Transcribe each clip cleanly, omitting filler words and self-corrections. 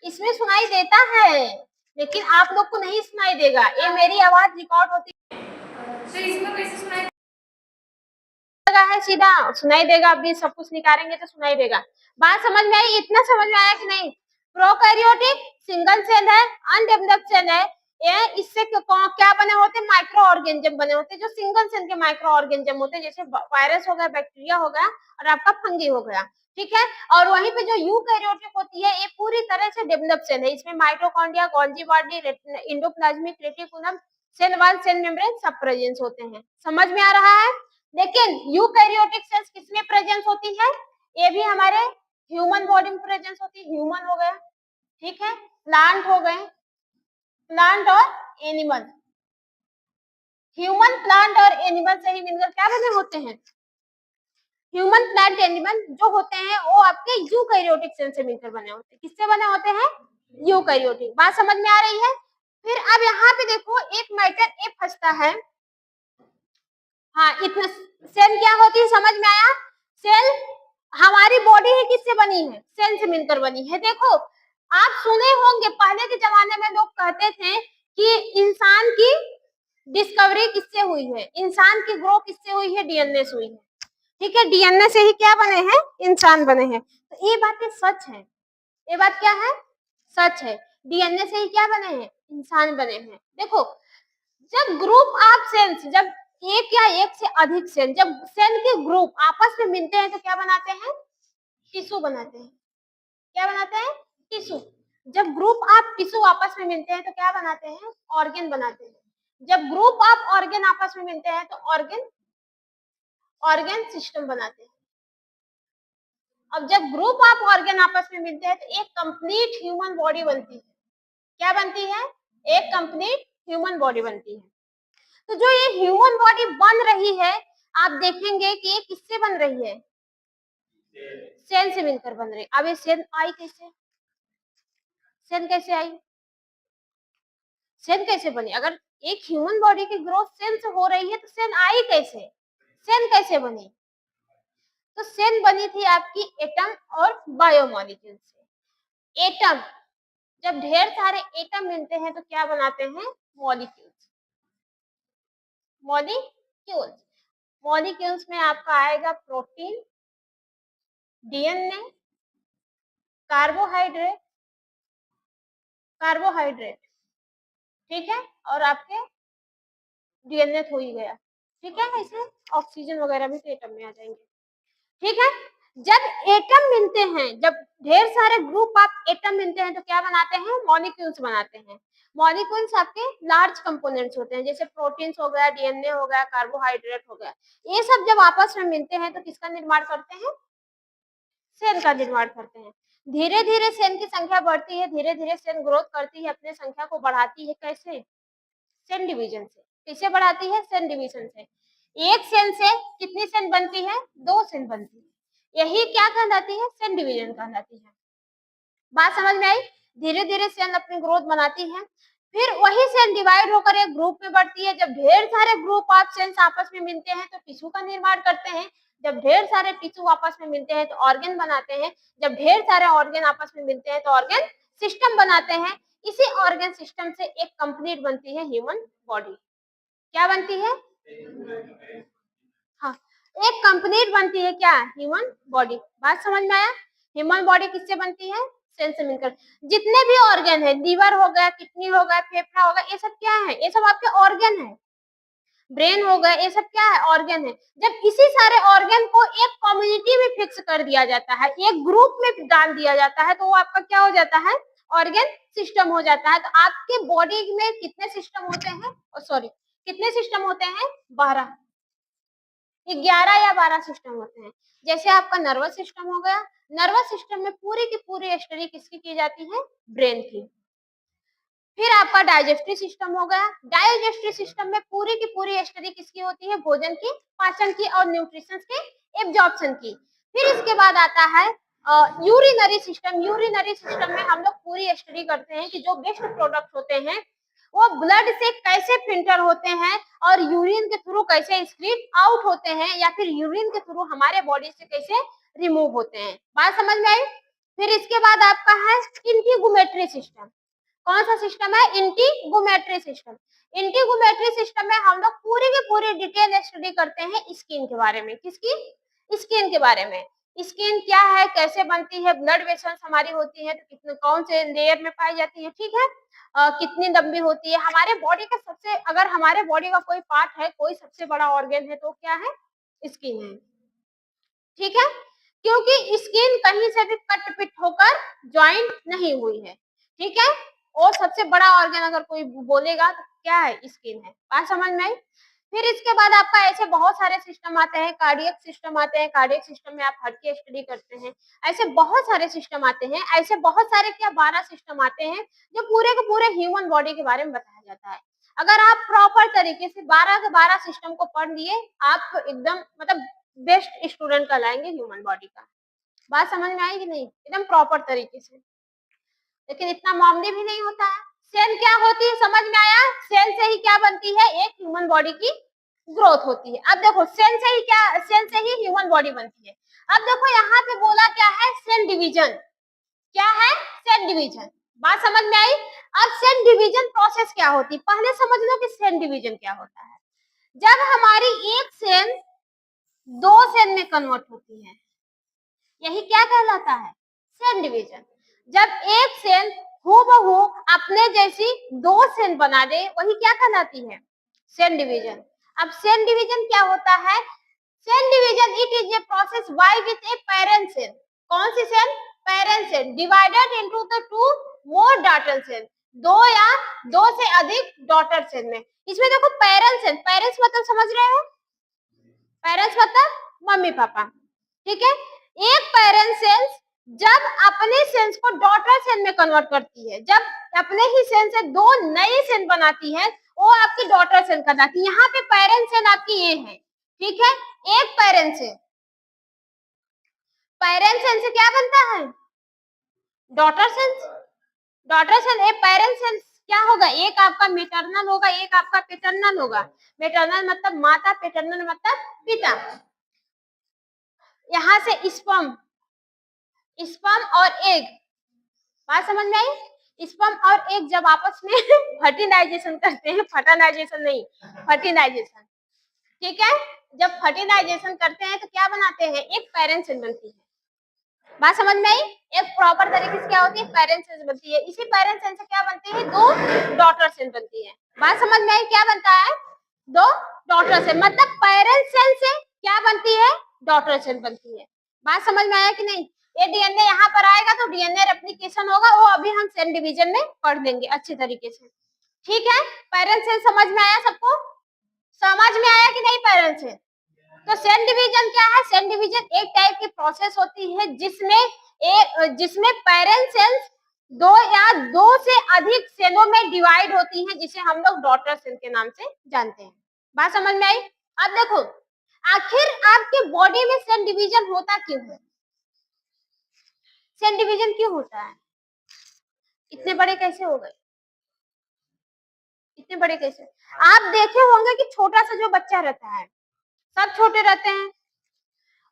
इसमें सुनाई देता है, लेकिन आप लोग को नहीं सुनाई देगा। ये मेरी आवाज रिकॉर्ड होती तो इसमें कैसे सुनाई है, सीधा सुनाई देगा। अभी सब कुछ निकालेंगे तो सुनाई देगा। बात समझ में आई? इतना समझ में आया कि नहीं? प्रोकैरियोटिक सिंगल सेल है, अनडेवलप्ड सेल है। ये इससे क्या बने होते हैं? माइक्रो ऑर्गेनिज्म बने होते हैं, जो सिंगल सेल के माइक्रो ऑर्गेनिज्म होते हैं, जैसे वायरस हो गया, बैक्टीरिया हो गया और आपका फंगी हो गया, ठीक है। और वहीं पे जो यूकैरियोटिक होती है, ये पूरी तरह से डेवलप सेल है। इसमें mitochondria, Golgi body, endoplasmic reticulum, cell wall, cell membrane सब प्रेजेंस होते हैं। समझ में आ रहा है? लेकिन यूकैरियोटिक सेल्स किसमें प्रेजेंस होती है? ये भी हमारे ह्यूमन बॉडी में प्रेजेंस होती है। ह्यूमन हो गया, ठीक है, प्लांट हो गए, प्लांट और एनिमल। ह्यूमन, प्लांट और एनिमल से ही मिलकर क्या बने होते हैं? ह्यूमन, प्लांट, एनिमल जो होते हैं वो आपके यूकैरियोटिक सेल से मिलकर बने होते हैं। किससे बने होते हैं? यूकैरियोटिक। बात समझ में आ रही है? फिर अब यहाँ पे देखो, एक मैटर ये फंसता है। हाँ, इतना सेल क्या होती है समझ में आया? सेल हमारी बॉडी ही किससे बनी है? सेल से मिलकर बनी है। देखो, आप सुने होंगे पहले के जमाने में लोग कहते थे कि इंसान की डिस्कवरी किससे हुई है, इंसान की ग्रो किससे हुई है? डीएनए से हुई है, ठीक है। डीएनए से ही क्या बने हैं? इंसान बने हैं। तो ये बात सच है। ये बात क्या है? सच है। डीएनए से ही क्या बने हैं? इंसान बने हैं। देखो, जब ग्रुप ऑफ सेल्स, जब एक या एक से अधिक सेल, जब सेल के ग्रुप आपस में मिलते हैं तो क्या बनाते हैं? टिश्यू बनाते हैं। क्या बनाते हैं? टिश्यू। जब ग्रुप ऑफ टिश्यू आपस में मिलते हैं तो क्या बनाते हैं? ऑर्गन बनाते हैं। जब ग्रुप ऑफ ऑर्गन आपस में मिलते हैं तो ऑर्गन सिस्टम बनाते हैं। अब जब ग्रुप ऑफ ऑर्गन आपस में मिलते हैं तो एक कंप्लीट ह्यूमन बॉडी बनती है। क्या बनती है? एक कंप्लीट ह्यूमन बॉडी बनती है। तो जो ये ह्यूमन बॉडी बन रही है, आप देखेंगे कि ये किससे बन रही है? सेल से मिलकर बन रही है। अब ये सेल आई कैसे? सेल कैसे आई? सेल कैसे बनी? अगर एक ह्यूमन बॉडी की ग्रोथ सेल से हो रही है तो सेल आई कैसे? सेल कैसे बनी? तो सेल बनी थी आपकी एटम और बायोमोलिक्यूल से। एटम, जब ढेर सारे एटम मिलते हैं तो क्या बनाते हैं? मॉलिक्यूल्स। मॉलिक्यूल्स, मॉलिक्यूल्स में आपका आएगा प्रोटीन, डीएनए, कार्बोहाइड्रेट, कार्बोहाइड्रेट, ठीक है, और आपके डीएनए हो ही गया, ठीक है। इसमें ऑक्सीजन वगैरह भी तो एटम में आ जाएंगे, ठीक है। जब एटम मिलते हैं, जब ढेर सारे ग्रुप ऑफ एटम मिलते हैं तो क्या बनाते हैं? मॉलिक्यूल्स बनाते हैं। मॉलिक्यूल्स आपके लार्ज कंपोनेंट्स होते हैं, जैसे प्रोटीन्स हो गया, डीएनए हो गया, कार्बोहाइड्रेट हो गया। ये सब जब आपस में मिलते हैं तो किसका निर्माण करते हैं? सेल का निर्माण करते हैं। धीरे धीरे सेल की संख्या बढ़ती है, धीरे धीरे सेल ग्रोथ करती है, अपने संख्या को बढ़ाती है। कैसे? सेल डिवीजन से। कैसे बढ़ाती है? सेल डिवीजन से। एक सेल से कितनी सेल बनती है? 2 सेल बनती है। यही क्या कहलाती है? सेल डिवीजन कहलाती है। बात समझ में आई? धीरे धीरे सेल अपनी ग्रोथ बनाती है, फिर वही सेल डिवाइड होकर एक ग्रुप में बढ़ती है। जब ढेर सारे ग्रुप ऑफ सेल्स आपस में मिलते हैं तो टिश्यू का निर्माण करते हैं। जब ढेर सारे टिश्यू आपस में मिलते हैं तो ऑर्गन बनाते हैं। जब ढेर सारे ऑर्गन आपस में मिलते हैं तो ऑर्गन सिस्टम बनाते हैं। इसी ऑर्गन सिस्टम से एक कंप्लीट बनती है ह्यूमन बॉडी। क्या बनती है? हाँ, एक कंप्लीट बनती है क्या? Human body. बात समझ में आया? ह्यूमन बॉडी किससे बनती है? सेल से मिलकर। जितने भी ऑर्गन है, लीवर हो गया, किडनी हो गया, फेफड़ा हो गया, ये सब क्या है? ये सब आपके ऑर्गन है। ब्रेन हो गया, ये सब क्या है? ऑर्गन है। जब इसी सारे ऑर्गन को एक कम्युनिटी में फिक्स कर दिया जाता है, एक ग्रुप में डाल दिया जाता है, तो वो आपका क्या हो जाता है? ऑर्गन सिस्टम हो जाता है। तो आपके बॉडी में कितने सिस्टम होते हैं? सॉरी, कितने सिस्टम होते हैं? 12, 11 या 12 सिस्टम होते हैं। जैसे आपका नर्वस सिस्टम हो गया, नर्वस सिस्टम में पूरी की पूरी स्टडी किसकी की जाती है? ब्रेन की। फिर आपका डाइजेस्टिव सिस्टम हो गया, डाइजेस्टिव सिस्टम में पूरी की पूरी स्टडी किसकी होती है? भोजन की, पाचन की और न्यूट्रिशन के एब्जॉर्प्शन की। फिर इसके बाद आता है यूरिनरी सिस्टम। यूरिनरी सिस्टम में हम लोग पूरी स्टडी करते हैं कि जो वेस्ट प्रोडक्ट होते हैं वो ब्लड से कैसे फिल्टर होते हैं और यूरिन के थ्रू कैसे एक्सक्रीट आउट होते हैं, या फिर यूरिन के थ्रू हमारे बॉडी से कैसे रिमूव होते हैं। बात समझ में आई? फिर इसके बाद आपका है इंटीगुमेटरी सिस्टम। कौन सा सिस्टम है? इंटीगुमेटरी सिस्टम। इंटीगुमेटरी सिस्टम में हम लोग पूरी की पूरी डिटेल स्टडी करते हैं स्किन के बारे में। किसकी? स्किन के बारे में। स्किन क्या है, कैसे बनती है, ब्लड वेसल्स हमारी होती है तो कितने कौन से लेयर में पाई जाती है, ठीक है, कितनी लंबी होती है। हमारे बॉडी का सबसे, अगर हमारे बॉडी का कोई पार्ट है, कोई सबसे बड़ा ऑर्गन है तो क्या है? स्किन है, ठीक है, क्योंकि स्किन कहीं से भी कट पिट होकर ज्वाइंट नहीं हुई है, ठीक है। और सबसे बड़ा ऑर्गन अगर कोई बोलेगा तो क्या है? स्किन है। बात समझ में आई? फिर इसके बाद आपका ऐसे बहुत सारे सिस्टम आते हैं, कार्डियक सिस्टम आते हैं, कार्डियक सिस्टम में आप हार्ट की स्टडी करते हैं। ऐसे बहुत सारे सिस्टम आते हैं, ऐसे बहुत सारे क्या 12 सिस्टम आते हैं जो पूरे के पूरे ह्यूमन बॉडी के बारे में बताया जाता है। अगर आप प्रॉपर तरीके से 12 के 12 सिस्टम को पढ़ लिए, आप एकदम मतलब बेस्ट स्टूडेंट कहलाएंगे ह्यूमन बॉडी का। बात समझ में आई कि नहीं? एकदम प्रॉपर तरीके से। लेकिन इतना मामूली भी नहीं होता है। सेल क्या होती है, समझ में आया? सेल से ही क्या बनती है? एक ह्यूमन बॉडी की ग्रोथ होती है। अब देखो सेल से ही क्या, सेल से ही ह्यूमन बॉडी बनती है। अब देखो यहाँ पे बोला क्या है? Cell division. क्या है? Cell division. बात समझ में आई? अब सेल डिवीजन प्रोसेस क्या होती है, पहले समझ लो कि सेल डिवीजन क्या होता है। जब हमारी एक सेल 2 सेल में कन्वर्ट होती है, यही क्या कहलाता है? Cell division. जब एक सेल हूबहू अपने जैसी 2 सेल बना दे, वही क्या कहलाती है? Cell division. अब सेल डिवीजन क्या होता है? Cell division it is a process by which a parent cell, कौन सी cell? Parent cell, divided into the 2 more daughter cell, 2 या 2 से अधिक डॉटर सेल में। इसमें देखो पेरेंट सेल, पेरेंट्स मतलब समझ रहे हो? पेरेंट्स मतलब मम्मी पापा, ठीक है। एक पेरेंट सेल्स जब अपने सेल्स को डॉटर सेल में कन्वर्ट करती है, जब अपने ही सेल से 2 नई सेल बनाती है, वो आपकी डॉटर सेल कहलाती है। यहाँ पे पेरेंट सेल आपकी ये है, ठीक है। एक पेरेंट सेल, पेरेंट सेल से क्या बनता है? Daughter cells. डॉटर सेल, एक पेरेंट सेल क्या होगा? एक आपका मेटरनल होगा, एक आपका पेटर्नल होगा। मेटरनल मतलब माता, पेटर्नल मतलब पिता। यहाँ से स्पर्म, स्पर्म और एग, बात समझ में आई? स्पर्म और एग जब आपस में फर्टिलाइजेशन करते हैं, फर्टिलाइजेशन नहीं, फर्टिलाइजेशन, ठीक है। जब फर्टिलाइजेशन करते हैं तो क्या बनाते हैं? एक पेरेंट सेल बनती है। बात समझ में आई? एक प्रॉपर तरीके से क्या होती है? पेरेंट सेल बनती है। इसी पेरेंट सेल से क्या बनती है? 2 डॉटर सेल बनती है। बात समझ में आई? क्या बनता है? 2 डॉटर सेल, मतलब पेरेंट सेल से क्या बनती है? डॉटर सेल बनती है। बात समझ में आया कि नहीं? ये डीएनए यहाँ पर आएगा तो डीएनए रेप्लिकेशन होगा, वो अभी हम सेल डिवीजन में पढ़ लेंगे अच्छे तरीके से, ठीक है। पेरेंट सेल समझ में आया सबको? समझ में आया कि नहीं पेरेंट सेल? तो सेल डिवीजन क्या है? सेल डिवीजन एक टाइप की प्रोसेस होती है जिसमें पेरेंट सेल्स 2 या 2 से अधिक सेलों में डिवाइड होती हैं, जिसे हम लोग डॉटर सेल के नाम से जानते हैं। बात समझ में आई? अब देखो आखिर आपके बॉडी में सेल डिवीजन होता क्यों है? सेल डिवीजन क्यों होता है? इतने बड़े कैसे हो गए? इतने बड़े कैसे? आप देखे होंगे कि छोटा सा जो बच्चा रहता है, सब छोटे रहते हैं,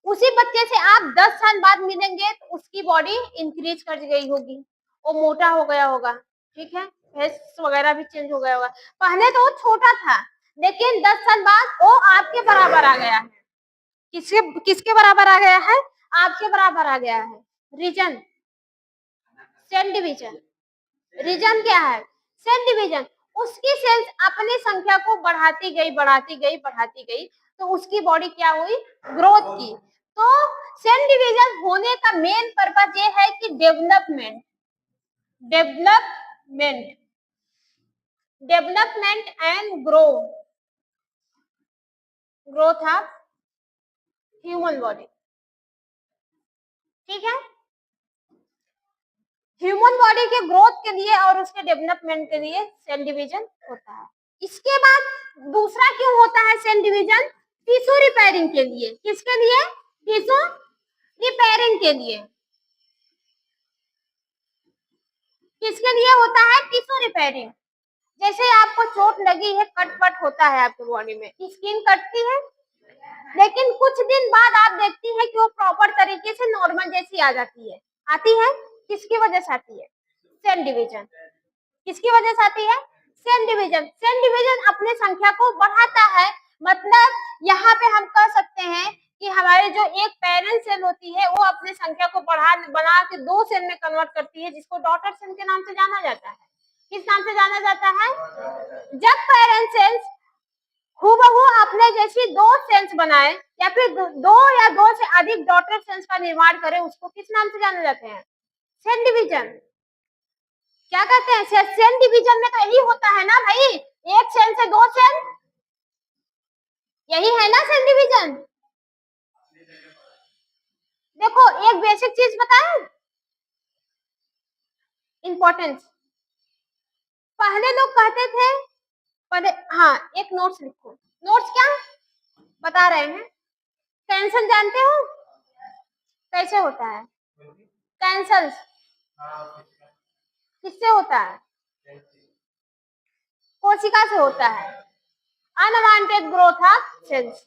उसी बच्चे से आप 10 साल बाद मिलेंगे तो उसकी बॉडी इंक्रीज कर गई होगी, वो मोटा हो गया होगा, ठीक है, फेस वगैरह भी चेंज हो गया होगा। पहले तो वो छोटा था, लेकिन 10 साल बाद वो आपके बराबर आ गया है। किसके किसके बराबर आ गया है? आपके बराबर आ गया है। Reason, cell division. रीजन क्या है? Cell division. उसकी सेल्स अपनी संख्या को बढ़ाती गई, बढ़ाती गई, बढ़ाती गई, तो उसकी बॉडी क्या हुई? ग्रोथ की। तो सेल डिवीजन होने का मेन पर्पस ये है कि development, development, development and growth of human body, ठीक है। ह्यूमन बॉडी के ग्रोथ के लिए और उसके डेवलपमेंट के लिए सेल डिवीजन होता है। इसके बाद दूसरा क्यों होता है सेल डिवीजन? टिश्यू रिपेयरिंग के लिए। किसके लिए? टिश्यू रिपेयरिंग के लिए। किसके लिए होता है टिश्यू रिपेयरिंग? जैसे आपको चोट लगी है, कट होता है आपके बॉडी में, स्किन कटती है, लेकिन कुछ दिन बाद आप देखती है कि वो प्रॉपर तरीके से नॉर्मल जैसी आ जाती है, आती है, किसकी वजह से आती है? Cell division. किसकी वजह से आती है? Cell division. सेल डिवीजन अपने संख्या को बढ़ाता है, मतलब यहाँ पे हम कह सकते हैं कि हमारे जो एक पेरेंट सेल होती है वो अपने संख्या को बना के 2 सेल में कन्वर्ट करती है, जिसको डॉटर सेल के नाम से जाना जाता है। किस नाम से जाना जाता है? जब पेरेंट सेल्स हूबहू अपने जैसी 2 सेल्स बनाए या फिर 2 या 2 से अधिक डॉटर सेल्स का निर्माण करे, उसको किस नाम से जाने जाते हैं? Cell division. क्या कहते हैं? सेल डिवीजन में तो यही होता है ना भाई, एक सेल से 2 सेल, यही है ना सेल डिवीजन। देखो एक बेसिक चीज बताएं, इंपॉर्टेंस। पहले लोग कहते थे, पहले, हाँ एक नोट्स लिखो। नोट्स क्या बता रहे हैं? कैंसल जानते हो कैसे होता है? कैंसल किससे होता है? कोशिका से होता है। Unwanted growth of cells.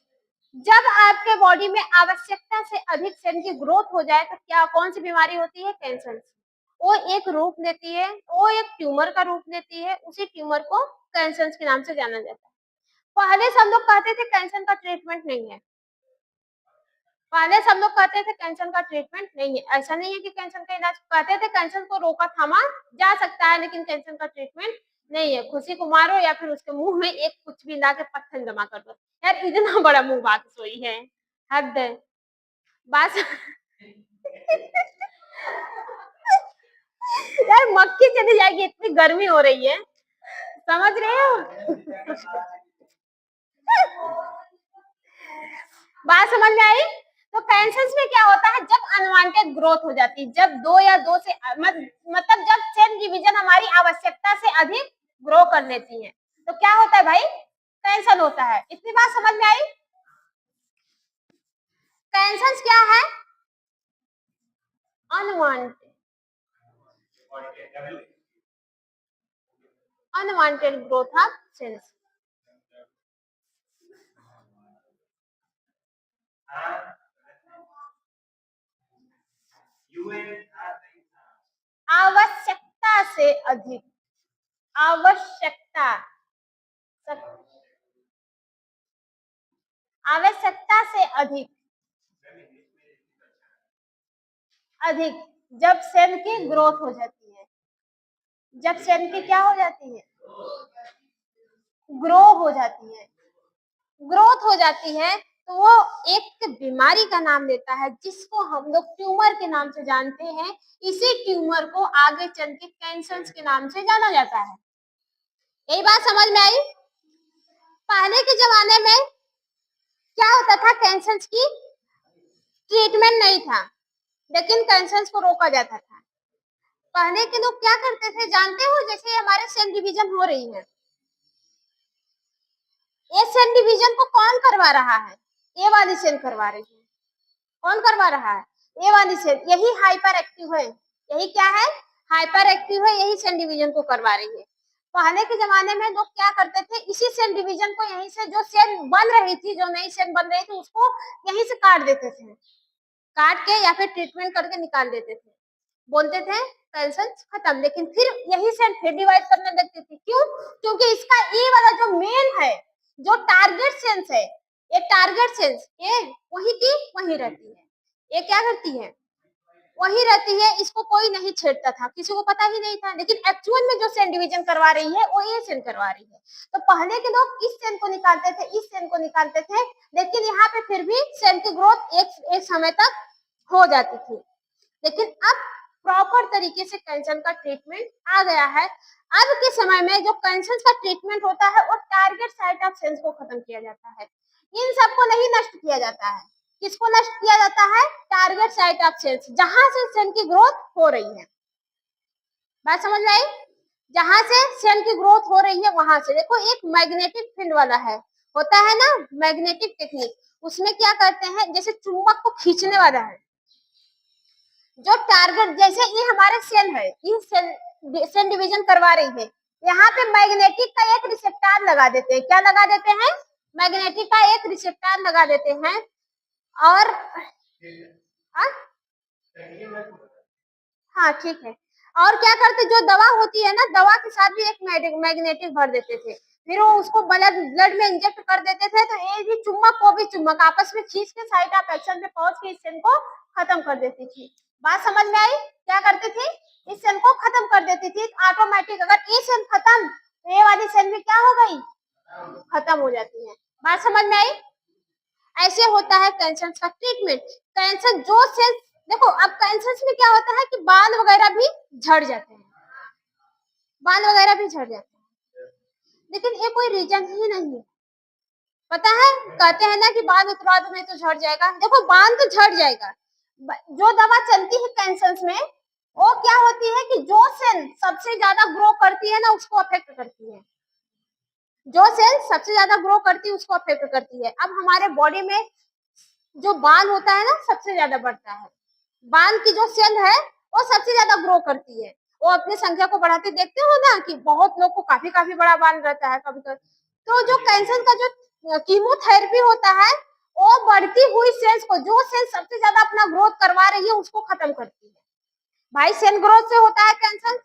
जब आपके बॉडी में आवश्यकता से अधिक सेल की ग्रोथ हो जाए तो क्या कौन सी बीमारी होती है? कैंसर। वो एक रूप लेती है, वो एक ट्यूमर का रूप लेती है, उसी ट्यूमर को कैंसर के नाम से जाना जाता है। पहले सब लोग कहते थे कैंसर का ट्रीटमेंट नहीं है, पहले सब लोग कहते थे कैंसर का ट्रीटमेंट नहीं है। ऐसा नहीं है कि कैंसर का इलाज, कहते थे कैंसर को रोका थामा जा सकता है, लेकिन कैंसर का ट्रीटमेंट नहीं है। खुशी को मारो या फिर उसके मुंह में एक कुछ भी ला के पत्थर जमा कर दो। यार इतना बड़ा मुंह बात सोई है, हद है बात। यार मक्खी चली जाएगी, इतनी गर्मी हो रही है, समझ रहे हो? बात समझ में आई? तो कैंसर में क्या होता है? जब अनवांटेड ग्रोथ हो जाती है, जब 2 या 2 से मतलब जब सेल डिवीजन हमारी आवश्यकता से अधिक ग्रो कर लेती है, तो क्या होता है भाई? कैंसर होता है। इतनी बात समझ में आई? कैंसर क्या है? Unwanted growth of cells. आवश्यकता से अधिक, आवश्यकता से अधिक जब सेल की ग्रोथ हो जाती है, जब सेल की क्या हो जाती है? ग्रो हो जाती है, ग्रोथ हो जाती है, तो वो एक बीमारी का नाम लेता है, जिसको हम लोग ट्यूमर के नाम से जानते हैं। इसी ट्यूमर को आगे चल के कैंसर के नाम से जाना जाता है। यही बात समझ में आई? पहले के जमाने में क्या होता था? कैंसर की ट्रीटमेंट नहीं था, लेकिन कैंसर को रोका जाता था। पहले के लोग क्या करते थे जानते हो? जैसे हमारे सेल डिवीजन हो रही है, ये सेल डिवीजन को कौन करवा रहा है? ए वाली सेल करवा रही है। कौन करवा रहा है? ए वाली सेल। यही हाइपर एक्टिव है, यही क्या है? हाइपर एक्टिव है, यही सेल डिवीजन को करवा रही है। पहले के जमाने में लोग क्या करते थे? इसी सेल डिवीजन को यहीं से, जो सेल बन रही थी, जो नई सेल बन रही थी, उसको यहीं से काट देते थे, काट के या फिर ट्रीटमेंट करके निकाल देते थे, बोलते थे कैंसर खत्म। लेकिन फिर यही सेल फिर डिवाइड करने लगती थी। क्यों? क्योंकि इसका ये वाला जो मेन है, जो टारगेट सेल्स है, ये टारगेट सेल्स ये वही की वही रहती है। ये क्या करती है? वही रहती है। इसको कोई नहीं छेड़ता था, किसी को पता ही नहीं था। लेकिन एक्चुअल में जो सेल डिवीजन करवा रही है वो ये सेल करवा रही है। तो पहले के लोग इस सेल को निकालते थे, इस सेल को निकालते थे, लेकिन यहाँ पे फिर भी सेल की ग्रोथ एक समय तक हो जाती थी। लेकिन अब प्रॉपर तरीके से कैंसर का ट्रीटमेंट आ गया है। अब के समय में जो कैंसर का ट्रीटमेंट होता है वो टारगेट साइट ऑफ सेल्स को खत्म किया जाता है। इन सबको नहीं नष्ट किया जाता है। किसको नष्ट किया जाता है? टारगेट साइट ऑफ सेल्स, जहां से सेल की ग्रोथ हो रही है। बात समझ में आई? जहां से सेल की ग्रोथ हो रही है वहां से। देखो एक मैग्नेटिक फील्ड वाला है, होता है ना मैग्नेटिक टेक्निक, उसमें क्या करते हैं? जैसे चुंबक को खींचने वाला है, जो टारगेट, जैसे ये हमारे सेल है, ये सेल डिवीजन करवा रही है, यहाँ पे मैग्नेटिक का एक रिसेप्टर लगा देते हैं। क्या लगा देते हैं? मैग्नेटिक का एक रिसेप्टर लगा देते हैं। और हाँ ठीक है। और क्या करते, जो दवा होती है ना, दवा के साथ भी एक मैग्नेटिक भर देते थे, फिर वो उसको ब्लड में इंजेक्ट कर देते थे, तो ये भी चुम्बक को भी चुम्बक आपस में खींच के साइट ऑफ एक्शन पे पहुंच के इस सेल को खत्म कर देती थी। बात समझ में आई? क्या करती थी, इस सेल को खत्म कर देती थी ऑटोमेटिक। अगर ये सेल खत्म तो ये वाली सेल भी क्या हो गई, खत्म हो जाती है। बात समझ में आई? ऐसे होता है कैंसर का ट्रीटमेंट। कैंसर जो सेल, देखो अब कैंसर में क्या होता है कि बाल वगैरह भी झड़ जाते हैं, बाल वगैरह भी झड़ जाते हैं, लेकिन ये कोई रीजन ही नहीं है। पता है, कहते हैं ना कि बाल उतरवा दो नहीं तो झड़ जाएगा। देखो बाल तो झड़ जाएगा, जो दवा चलती है कैंसर में, वो क्या होती है कि जो सेल सबसे ज्यादा ग्रो करती है ना उसको अफेक्ट करती है, जो सेल सबसे ज्यादा ग्रो करती है उसको अफेक्ट करती है। अब हमारे बॉडी में जो बाल होता है ना सबसे ज्यादा बढ़ता है, बाल की जो सेल है वो सबसे ज्यादा ग्रो करती है, वो अपनी संख्या को बढ़ाते देखते हो ना कि बहुत लोग को काफी काफी बड़ा बाल रहता है कभी कभी। तो जो कैंसर का जो कीमोथेरेपी होता है वो बढ़ती हुई सेल्स को, जो सेल सबसे ज्यादा अपना ग्रोथ करवा रही है उसको खत्म करती है। भाई सेल ग्रोथ से होता है कैंसर,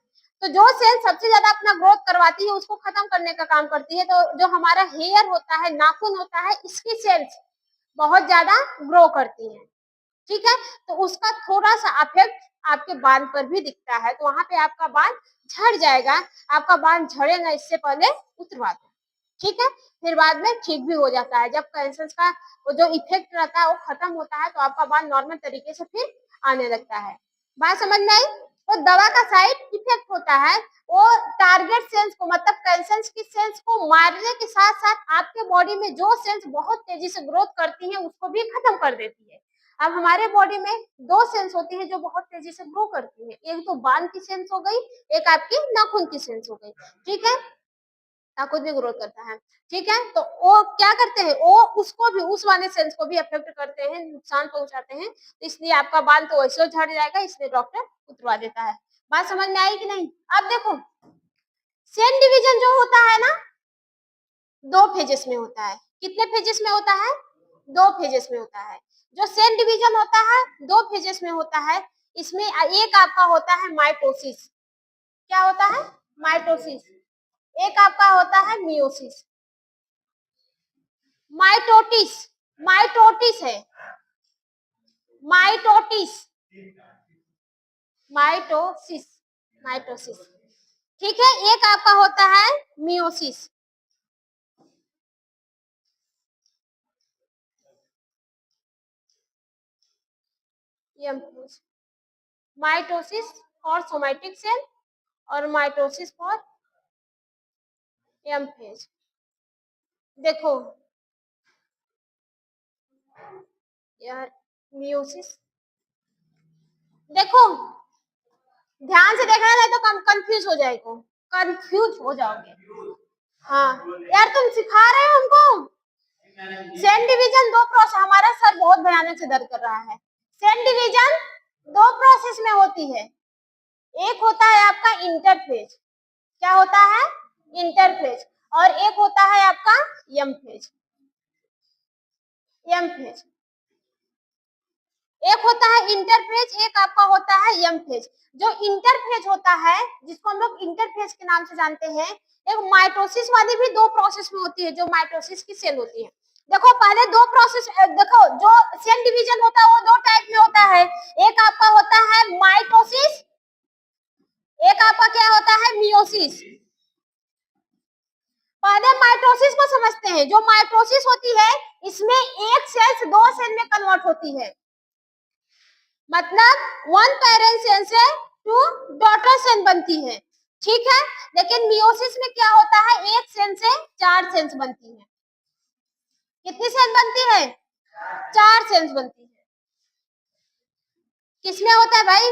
तो जो सेल सबसे ज्यादा अपना ग्रोथ करवाती है उसको खत्म करने का काम करती है। तो जो हमारा हेयर होता है, नाखून होता है, इसकी सेल्स बहुत ज्यादा ग्रो करती है, ठीक है। तो उसका थोड़ा सा इफेक्ट आपके बाल पर भी दिखता है, तो वहां पे आपका बाल झड़ जाएगा। आपका बाल झड़ेगा इससे पहले उतरवा दो, ठीक है। फिर बाद में ठीक भी हो जाता है, जब कैंसर का वो जो इफेक्ट रहता है वो खत्म होता है तो आपका बाल नॉर्मल तरीके से फिर आने लगता है। बात समझ में आई? वो दवा का साइड इफेक्ट होता है, वो टारगेट सेल्स को, मतलब कैंसर की सेल्स को मारने के साथ साथ आपके बॉडी में जो सेल्स बहुत तेजी से ग्रोथ करती है उसको भी खत्म कर देती है। अब हमारे बॉडी में दो सेल्स होती है जो बहुत तेजी से ग्रो करती है, एक तो बाल की सेल्स हो गई, एक आपकी नाखून की सेल्स हो गई, ठीक है। नाखून भी ग्रोथ करता है, ठीक है। तो वो क्या करते हैं, वो उसको भी, उस वाले सेल्स को भी अफेक्ट करते हैं, नुकसान पहुंचाते हैं, तो इसलिए आपका बाल तो वैसे झड़ जाएगा, इसलिए डॉक्टर उतरवा देता है। बात समझ में आई कि नहीं? अब देखो सेल डिवीजन जो होता है ना, दो फेजेस में होता है। कितने फेजेस में होता है? दो फेजेस में होता है। जो सेल डिवीजन होता है दो फेजेस में होता है। इसमें एक आपका होता है माइटोसिस। क्या होता है? माइटोसिस। एक आपका होता है मियोसिस। माइटोटिस, माइटोटिस है, माइटोटिस, माइटोसिस, माइटोसिस, ठीक है। एक आपका होता है मियोसिस। माइटोसिस और सोमैटिक सेल, और माइटोसिस फॉर एम फेज। देखो यार, मियोसिस, देखो ध्यान से देखना नहीं तो कंफ्यूज हो जाएगा, कंफ्यूज हो जाओगे। हाँ यार तुम सिखा रहे हो हमको। सेल डिवीजन दो प्रोसेस, हमारा सर बहुत भयानक से दर्द कर रहा है। सेल डिवीजन दो प्रोसेस में होती है, एक होता है आपका इंटरफेज। क्या होता है? इंटरफेज। और एक होता है आपका एम फेज। एम फेज, एक होता है इंटरफेज, एक आपका होता है एम फेज। जो इंटरफेज होता है, जिसको हम लोग इंटरफेज के नाम से जानते हैं, एक माइटोसिस वाली भी दो प्रोसेस में होती है, जो माइटोसिस की सेल होती है। देखो पहले दो प्रोसेस, देखो जो सेल डिवीजन होता है वो दो टाइप में होता है। एक आपका होता है माइटोसिस, एक आपका क्या होता है? मियोसिस। पहले माइटोसिस को समझते हैं। जो माइटोसिस होती है इसमें एक सेल से दो सेल में कन्वर्ट होती है, मतलब वन पेरेंट सेल से टू डॉटर सेल बनती है, ठीक है। लेकिन मियोसिस में क्या होता है, एक सेल से चार सेल्स बनती है। कितनी सेल बनती है? चार सेल्स बनती है। किसमें होता है भाई?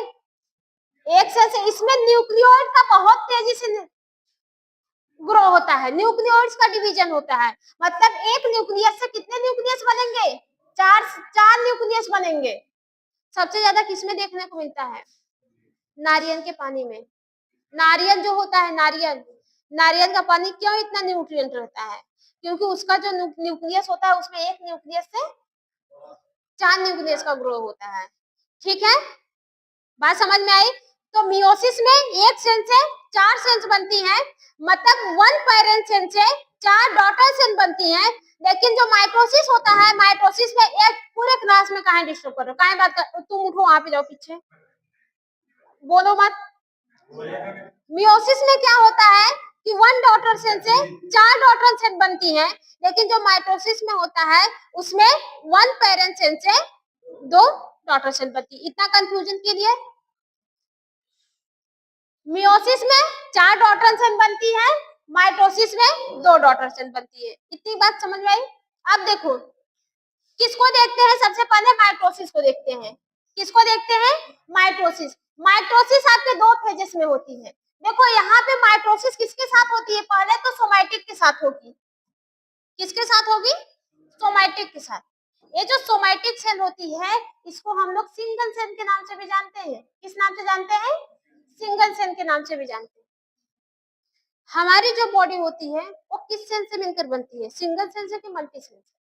एक सेल से। इसमें न्यूक्लियोइड का बहुत तेजी से ग्रो होता है, न्यूक्लियोइड्स का डिवीजन होता है, मतलब एक न्यूक्लियस से कितने न्यूक्लियस बनेंगे? चार, चार न्यूक्लियस बनेंगे। सबसे ज्यादा किसमें देखने को मिलता है? नारियल के पानी में। नारियल जो होता है, नारियल, नारियल का पानी क्यों इतना न्यूट्रिएंट रहता है? क्योंकि उसका जो न्यूक्लियस होता है उसमें एक न्यूक्लियस से चार न्यूक्लियस का ग्रो होता है, ठीक है। बात समझ में आई? तो मियोसिस में एक सेल से 4 सेल्स बनती हैं, मतलब 1 पेरेंट सेल से 4 डॉटर सेल बनती हैं। लेकिन जो माइटोसिस होता है, माइटोसिस में एक पूरे क्लास में कहां डिस्टर्ब कर रहे हो, कहां बात कर, तुम उठो वहां पे जाओ पीछे, बोलो मत। मियोसिस में क्या होता है कि 1 डॉटर सेल से 4 डॉटर सेल बनती हैं, लेकिन जो माइटोसिस में होता है उसमें 1 पेरेंट सेल से 2 डॉटर सेल बनती है। इतना कंफ्यूजन के लिए मियोसिस में 4 डॉटर सेल बनती है, माइटोसिस में 2 डॉटर सेल बनती है। इतनी बात समझ में आई। अब देखो किसको देखते हैं, सबसे पहले माइटोसिस को देखते हैं। किसको देखते हैं, माइटोसिस। माइटोसिस आपके 2 फेजेस में होती है। देखो यहाँ पे माइटोसिस किसके साथ होती है, पहले तो सोमैटिक के साथ होगी। किसके साथ होगी, सोमैटिक के साथ। ये जो सोमैटिक सेल होती है इसको हम लोग सिंगल सेल के नाम से भी जानते हैं। किस नाम से जानते हैं, सिंगल सेल के नाम से भी जानते हैं। हमारी जो बॉडी होती है वो किस सेल से मिलकर बनती है, सिंगल सेल से कि मल्टी सेल से,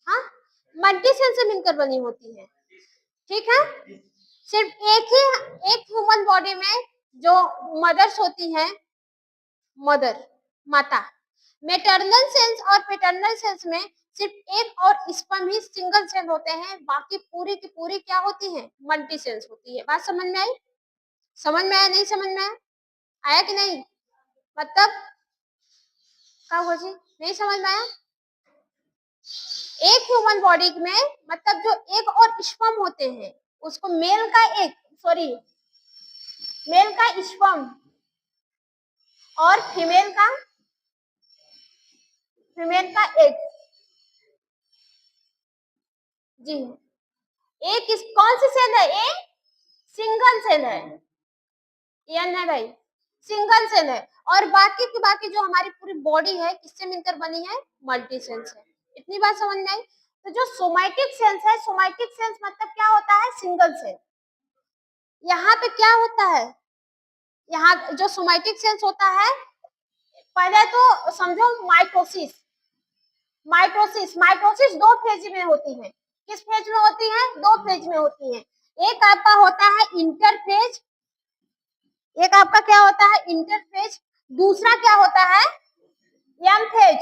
हाँ मल्टी सेल से मिलकर बनी होती है। ठीक है, सिर्फ एक ह्यूमन बॉडी में जो मदर्स होती हैं, मदर माता, मैटरनल सेल्स और पैटर्नल सेल्स में सिर्फ एक और स्पर्म ही सिंगल सेल होते हैं, बाकी पूरी की पूरी क्या होती है, मल्टी सेल्स होती है। बात समझ में आई, समझ में आया, नहीं समझ में आया, आया कि नहीं, मतलब क्या हुआ जी, नहीं समझ में आया। एक ह्यूमन बॉडी में मतलब जो एक और स्पर्म होते हैं उसको मेल का स्पर्म और फीमेल का एग, जी एक कौन सी सेल है, ये सिंगल सेल है, या नहीं भाई, सिंगल सेल है। और बाकी की बाकी जो हमारी पूरी बॉडी है किससे मिलकर बनी है, मल्टी सेल्स है। इतनी बात समझ में आई। तो जो सोमैटिक सेल्स है, सोमैटिक सेल्स मतलब क्या होता है, सिंगल सेल। यहाँ पे क्या होता है, यहाँ जो सोमैटिक सेल्स होता है, पहले तो समझो माइटोसिस। माइटोसिस 2 फेज में होती है। किस फेज में होती है, 2 फेज में होती है। एक आपका होता है इंटरफेज, एक आपका क्या होता है, इंटरफेज, दूसरा क्या होता है, एम फेज।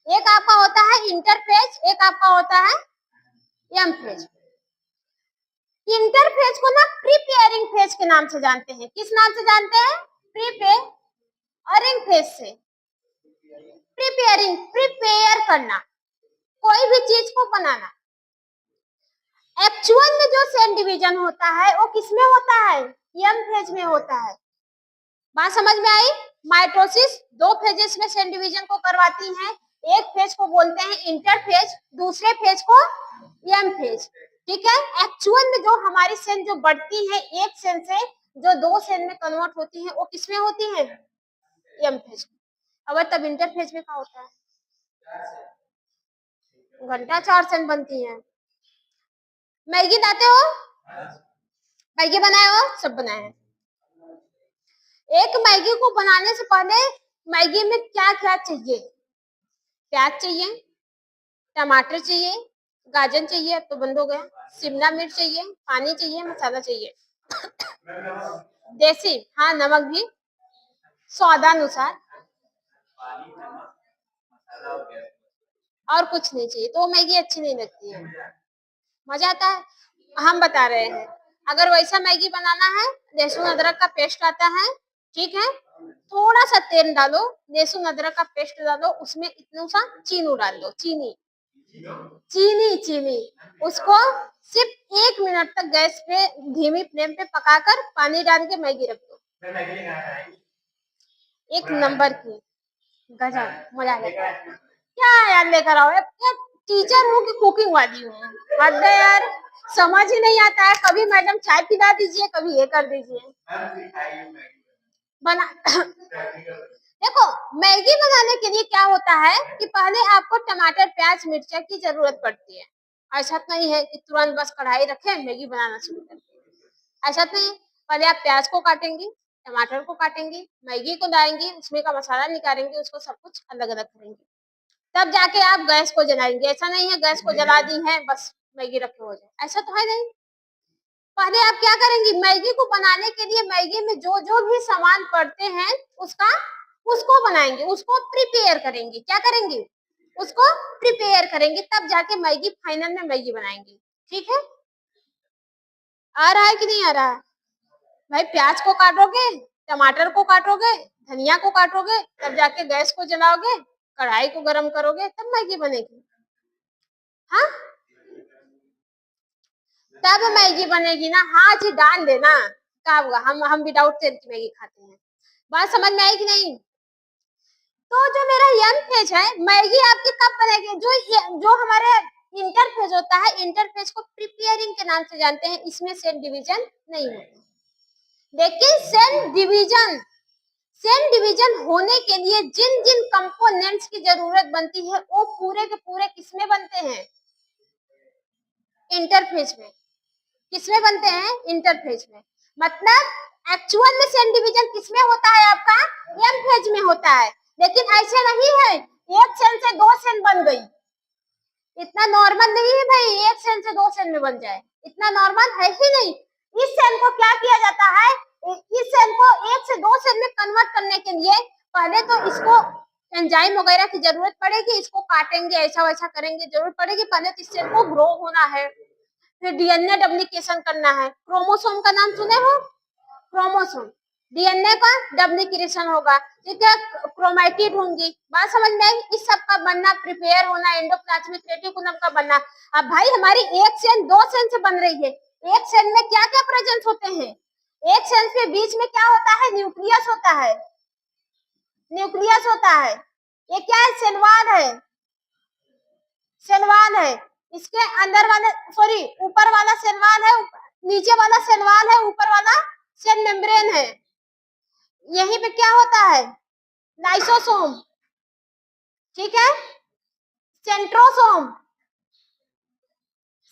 एक आपका होता है इंटरफेज, एक आपका होता है एम फेज। इंटरफेज को ना प्रीपेयरिंग फेज के नाम से जानते हैं। किस नाम से जानते हैं, प्रीपेयरिंग फेज से। प्रिपेयर करना, कोई भी चीज को बनाना। एक्चुअल में जो सेल डिवीजन होता है वो किसमें होता है, एम फेज में होता है। बात समझ में आई। माइटोसिस 2 फेजेस में सेल डिवीजन को करवाती है। एक फेज को बोलते हैं इंटरफेज, दूसरे फेज को एम फेज। ठीक है, एक्चुअल में जो हमारी सेल जो बढ़ती है एक सेल से जो 2 सेल में कन्वर्ट होती है वो किसमें होती है, एम फेज। अब तब इंटरफेज में क्या होता है, घंटा 4 सेल बनती है। मैगी लाते हो, मैगी बनाए हो, सब बनाए हैं। एक मैगी को बनाने से पहले मैगी में क्या क्या चाहिए, प्याज चाहिए, टमाटर चाहिए, गाजर चाहिए, अब तो बंद हो गया, शिमला मिर्च चाहिए, पानी चाहिए, मसाला चाहिए, देसी, हाँ नमक भी स्वादानुसार, और कुछ नहीं चाहिए तो मैगी अच्छी नहीं लगती है। मजा आता है, हम बता रहे हैं। अगर वैसा मैगी बनाना है, लहसुन अदरक का पेस्ट आता है, ठीक है, थोड़ा सा तेल डालो, लहसुन अदरक का पेस्ट डालो, उसमें इतना सा चीनी डाल दो, चीनी उसको सिर्फ 1 मिनट तक गैस पे धीमी फ्लेम पे पकाकर पानी डाल के मैगी रख दो। एक नंबर की, गजब, मजा आ जाता है। क्या यार लेकर आओ, टीचर हूँ कि कुकिंग वाली हूँ, हद है यार, समझ ही नहीं आता है। कभी मैडम चाय पिला दीजिए, कभी ये कर दीजिए बना। देखो मैगी बनाने के लिए क्या होता है कि पहले आपको टमाटर, प्याज, मिर्चा की जरूरत पड़ती है। ऐसा नहीं है कि तुरंत बस कढ़ाई रखे मैगी बनाना शुरू कर दिया, ऐसा नहीं। पहले आप प्याज को काटेंगी, टमाटर को काटेंगी, मैगी को डालेंगी, उसमें का मसाला निकालेंगे, उसको सब कुछ अलग अलग करेंगे, तब जाके आप गैस को जलाएंगे। ऐसा नहीं है गैस को जला दी है बस मैगी रखे हो जाए, ऐसा तो है नहीं। पहले आप क्या करेंगी, मैगी को बनाने के लिए मैगी में जो जो भी सामान पड़ते हैं उसको बनाएंगे, उसको प्रिपेयर करेंगे। क्या करेंगे, उसको प्रिपेयर करेंगे, तब जाके मैगी, फाइनल में मैगी बनाएंगे। ठीक है, आ रहा है कि नहीं आ रहा है? भाई प्याज को काटोगे, टमाटर को काटोगे, धनिया को काटोगे, तब जाके गैस को जलाओगे, कढ़ाई को गरम करोगे, तब मैगी बनेगी। हाँ, तब मैगी बनेगी ना। हाँ जी, डाल देना, क्या होगा, हम विदाउट तेल की मैगी खाते हैं। बात समझ में आई कि नहीं? तो जो मेरा यम फेज है, मैगी आपकी कब बनेगी, जो हमारे इंटरफेज होता है, इंटरफेज को प्रिपेयरिंग के नाम से जानते हैं, इसमें सेल डिवीजन नहीं होता। लेकिन सेल डिवीजन होने के लिए जिन जिन कंपोनेंट्स की जरूरत बनती है, वो पूरे के पूरे किसमें बनते हैं, इंटरफेज में। किसमें बनते हैं, इंटरफेज में। मतलब एक्चुअल में सेल डिवीजन किसमें होता है, आपका एम फेज में होता है। लेकिन ऐसे नहीं है एक सेल से दो सेल बन गई, इतना नॉर्मल नहीं है भाई, एक सेल से दो सेल में बन जाए, इतना नॉर्मल है ही नहीं। इस सेल को क्या किया जाता है, इस सेल को एक से दो सेल में कन्वर्ट करने के लिए पहले तो इसको एंजाइम वगैरह की जरूरत पड़ेगी, इसको काटेंगे, ऐसा वैसा करेंगे, जरूरत पड़ेगी। पहले तो इस सेल को ग्रो होना है, फिर डीएनए डुप्लीकेशन करना है। क्रोमोसोम का नाम सुने हो, क्रोमोसोम, डीएनए का डुप्लीकेशन होगा, ठीक है, क्रोमैटिड होंगी। बात समझ में आई? इस सब का बनना, प्रिपेयर होना, एंडोप्लाज्मिक रेटिकुलम का बनना। अब भाई हमारी एक सेल दो सेल से बन रही है, एक सेल में क्या क्या प्रेजेंस होते हैं, एक सेल के बीच में क्या होता है, न्यूक्लियस होता है, न्यूक्लियस होता है। ये क्या है, सेलवाल है, सेलवाल है। इसके अंदर वाले, सॉरी, ऊपर वाला सेलवाल है, नीचे वाला सेलवाल है, ऊपर वाला सेल मेम्ब्रेन है। यहीं पे क्या होता है, लाइसोसोम, ठीक है, सेंट्रोसोम,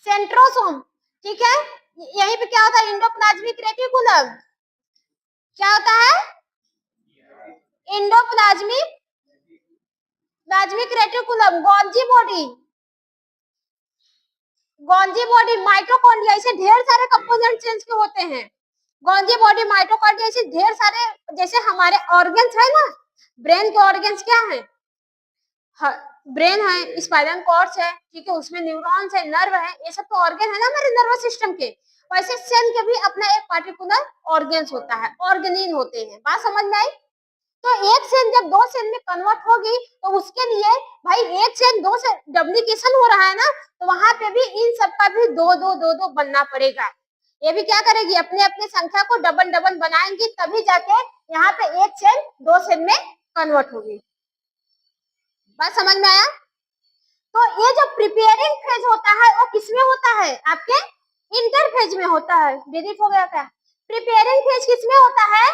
सेंट्रोसोम, ठीक है। यहीं पे क्या होता है, इंडोप्लाज्मिक रेटिकुलम, क्या होता है, endoplasmic plasmic reticulum, Golgi body, Golgi body, mitochondria, ऐसे ढेर सारे कंपोनेंट सेल्स के होते हैं। गोल्जी बॉडी, माइटोकॉन्ड्रिया, ऐसे ढेर सारे, जैसे हमारे ऑर्गन्स है ना, ब्रेन के ऑर्गन्स क्या है, ब्रेन है, स्पाइनल कॉर्ड्स है, ठीक है, उसमें न्यूरॉन्स है, नर्व है, ये सब तो ऑर्गन है ना हमारे नर्वस सिस्टम के। वैसे सेल के भी अपना एक पार्टिकुलर ऑर्गन्स होता है, ऑर्गेनीन होते हैं। बात समझ में आई? तो एक सेल जब दो सेल में कन्वर्ट होगी, तो उसके लिए भाई एक सेल दो से डुप्लीकेशन हो रहा है ना, तो वहां पे भी इन सब का भी दो दो दो दो बनना पड़ेगा। ये भी क्या करेगी, अपने अपने संख्या को डबल डबल बनाएंगी, तभी जाके यहाँ पे एक सेल दो सेल में कन्वर्ट होगी। बात समझ में आया? तो ये जो प्रिपेयरिंग फेज होता है, वो किसमें होता है, आपके इंटरफेज में होता है। डिलीट हो गया क्या? प्रिपेयरिंग फेज किसमें होता है,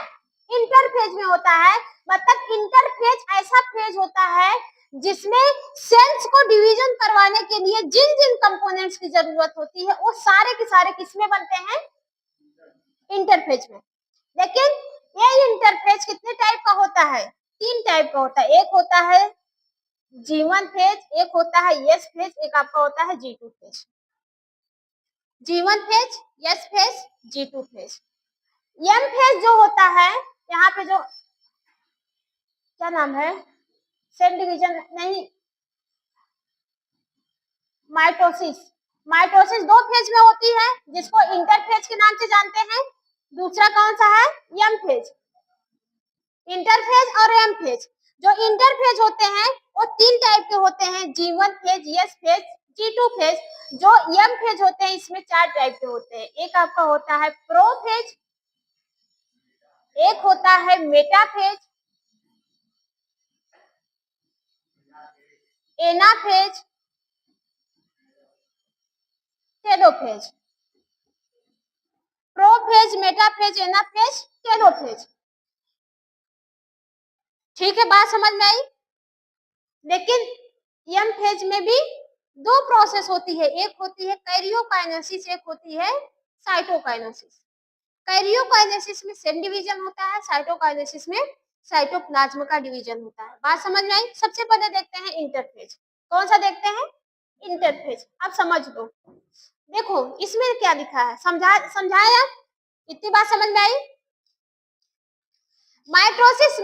इंटरफेज में होता है। मतलब इंटरफेज ऐसा फेज होता है जिसमें सेल्स को डिवीजन करवाने के लिए जिन जिन कंपोनेंट्स की जरूरत होती है, वो सारे के सारे किसमें बनते हैं, इंटरफेज में। लेकिन ये इंटरफेज कितने टाइप का होता है, तीन टाइप का होता है। एक होता है G1 फेज, एक होता है यस फेज, एक आपका होता है G2 phase. G1 phase, S phase, G2 phase. M phase जो होता है, यहाँ पे जो क्या नाम है, सेल डिवीजन नहीं, माइटोसिस, माइटोसिस दो फेज में होती है, जिसको इंटरफेज के नाम से जानते हैं। दूसरा कौन सा है, एम फेज, इंटरफेज और एम फेज। जो इंटरफेज होते हैं वो तीन टाइप के होते हैं, G1 phase, S phase, G2 phase. जो एम फेज होते हैं इसमें चार टाइप के होते हैं। एक आपका होता है प्रोफेज, एक होता है metaphase, anaphase, telophase. Prophase, metaphase, anaphase, telophase. ठीक है, बात समझ में आई? लेकिन एम फेज में भी दो प्रोसेस होती है, एक होती है कैरियोकाइनेसिस, एक होती है साइटोकाइनेसिस। कैरियोकाइनेसिस में सेल डिवीजन होता है, साइटोकाइनेसिस में साइटोप्लाज्म का डिवीजन होता है। बात समझ में आई? सबसे पहले देखते हैं इंटरफेज। कौन सा देखते हैं, इंटरफेज। अब समझ लो, देखो इसमें क्या लिखा है, समझाया, इतनी बात समझ में आई। Mitosis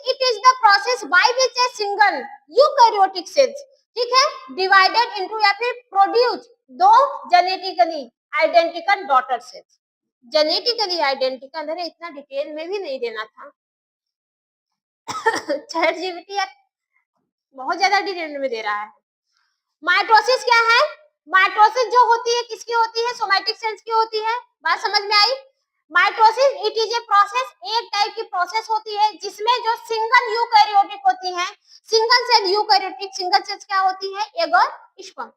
it is the process by which a single eukaryotic cells, ठीक है, डिवाइडेड इनटू या फिर प्रोड्यूस दो genetically identical daughter cells. Genetically identical, अरे इतना डिटेल में भी नहीं देना था। चैट जीपीटी बहुत ज्यादा डिटेल में दे रहा है। माइटोसिस क्या है? माइटोसिस जो होती है किसकी होती है? सोमैटिक सेल्स की होती है। बात समझ में आई? Mitosis it is a process, एक टाइप की प्रोसेस होती है जिसमें जो सिंगल यूकैरियोटिक होती है, single cell eukaryotic, single cells क्या होती है? एग और स्पर्म।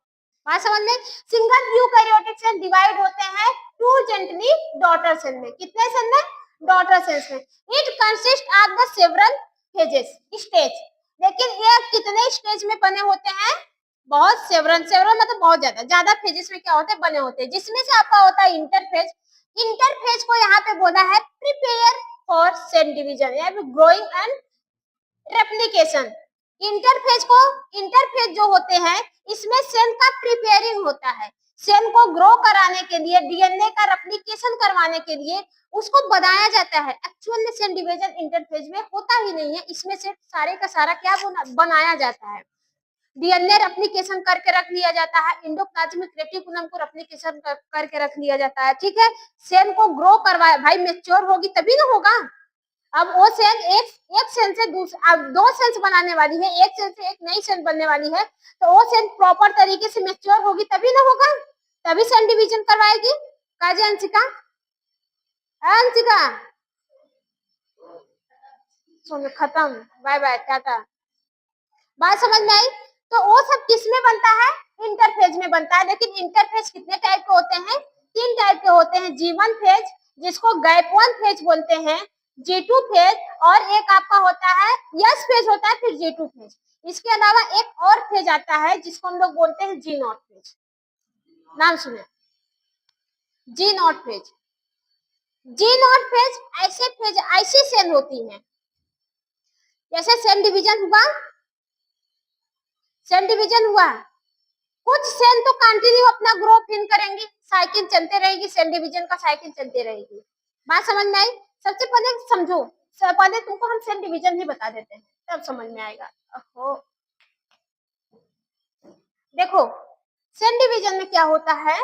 बात समझ में? सिंगल यूकैरियोटिक सेल डिवाइड होते हैं टू जेंटली डॉटर सेल में। कितने सेल में? डॉटर सेल्स में। It consist of the several phases, stage. लेकिन ये कितने स्टेज में बने होते हैं? बहुत सेवरल, सेवरल मतलब बहुत ज्यादा फेजेस में क्या होते हैं? बने होते हैं, जिसमें से आपका होता है इंटरफेज। इंटरफेज को यहाँ पे बोला है प्रिपेयर फॉर सेल डिवीजन या फिर ग्रोइंग एंड रेप्लिकेशन। इंटरफेज जो होते हैं इसमें सेल का प्रिपेयरिंग होता है, सेल को ग्रो कराने के लिए, डीएनए का रेप्लिकेशन करवाने के लिए उसको बनाया जाता है। एक्चुअल में सेल डिवीजन इंटरफेज में होता ही नहीं है, इसमें से सारे का सारा क्या बनाया जाता है, डीएनए रेप्लिकेशन करके रख लिया जाता है, एंडोप्लाज्मिक रेटिकुलम को रेप्लिकेशन करके रख लिया जाता है, ठीक है। सेल को ग्रो करवाया, भाई मैच्योर होगी तभी ना होगा। अब वो सेल एक सेल से दूसरा, अब दो सेल्स बनाने वाली है, एक सेल से एक नई सेल बनने वाली है, तो वो सेल प्रॉपर तरीके से मैच्योर होगी तभी ना होगा, तभी सेल डिवीजन करवाएगी। काजी अंशिका, अंशिका सुन, खत्म, बाय बाय, टाटा। बात समझ में आई? तो वो सब किस में बनता है? इंटरफेज में बनता है। लेकिन इंटरफेज कितने टाइप के होते हैं? 3 टाइप के होते हैं। G1 फेज, जिसको गैप 1 फेज बोलते हैं, G2 फेज, और एक आपका होता है यस फेज होता है, फिर G2 फेज। इसके अलावा एक और फेज आता है जिसको हम लोग बोलते हैं G नॉट फेज। नाम सुने? G not phase. G not phase ऐसी सेल होती है, जैसे सेल डिवीजन हुआ, सेल डिवीजन हुआ, कुछ सेल तो कंटिन्यू अपना ग्रोथ इन करेंगी, साइकिल चलते रहेगी, सेल डिवीजन का साइकिल चलती रहेगी। बात समझ में आई? सबसे पहले समझो, पहले तुमको हम सेल डिवीजन ही बता देते हैं, तब समझ में आएगा। ओहो, देखो सेल डिवीजन में क्या होता है,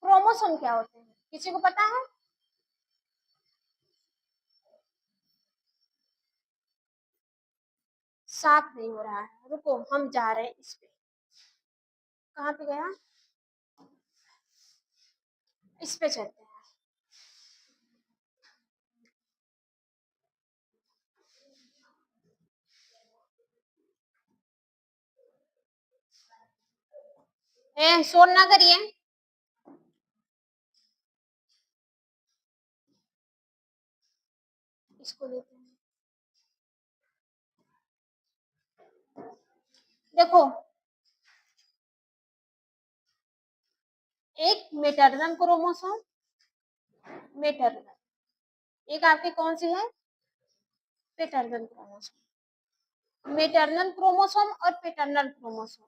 क्रोमोसोम क्या होते हैं, किसी को पता है? साफ नहीं हो रहा है, रुको हम जा रहे हैं इस पे। कहाँ पे गया? इस पे चलते हैं। शोर ना करिए। इसको लेते हैं। देखो एक मेटर्नल क्रोमोसोम, मेटर्नल, एक आपकी कौन सी है? Paternal chromosome. मेटर्नल क्रोमोसोम और पेटर्नल क्रोमोसोम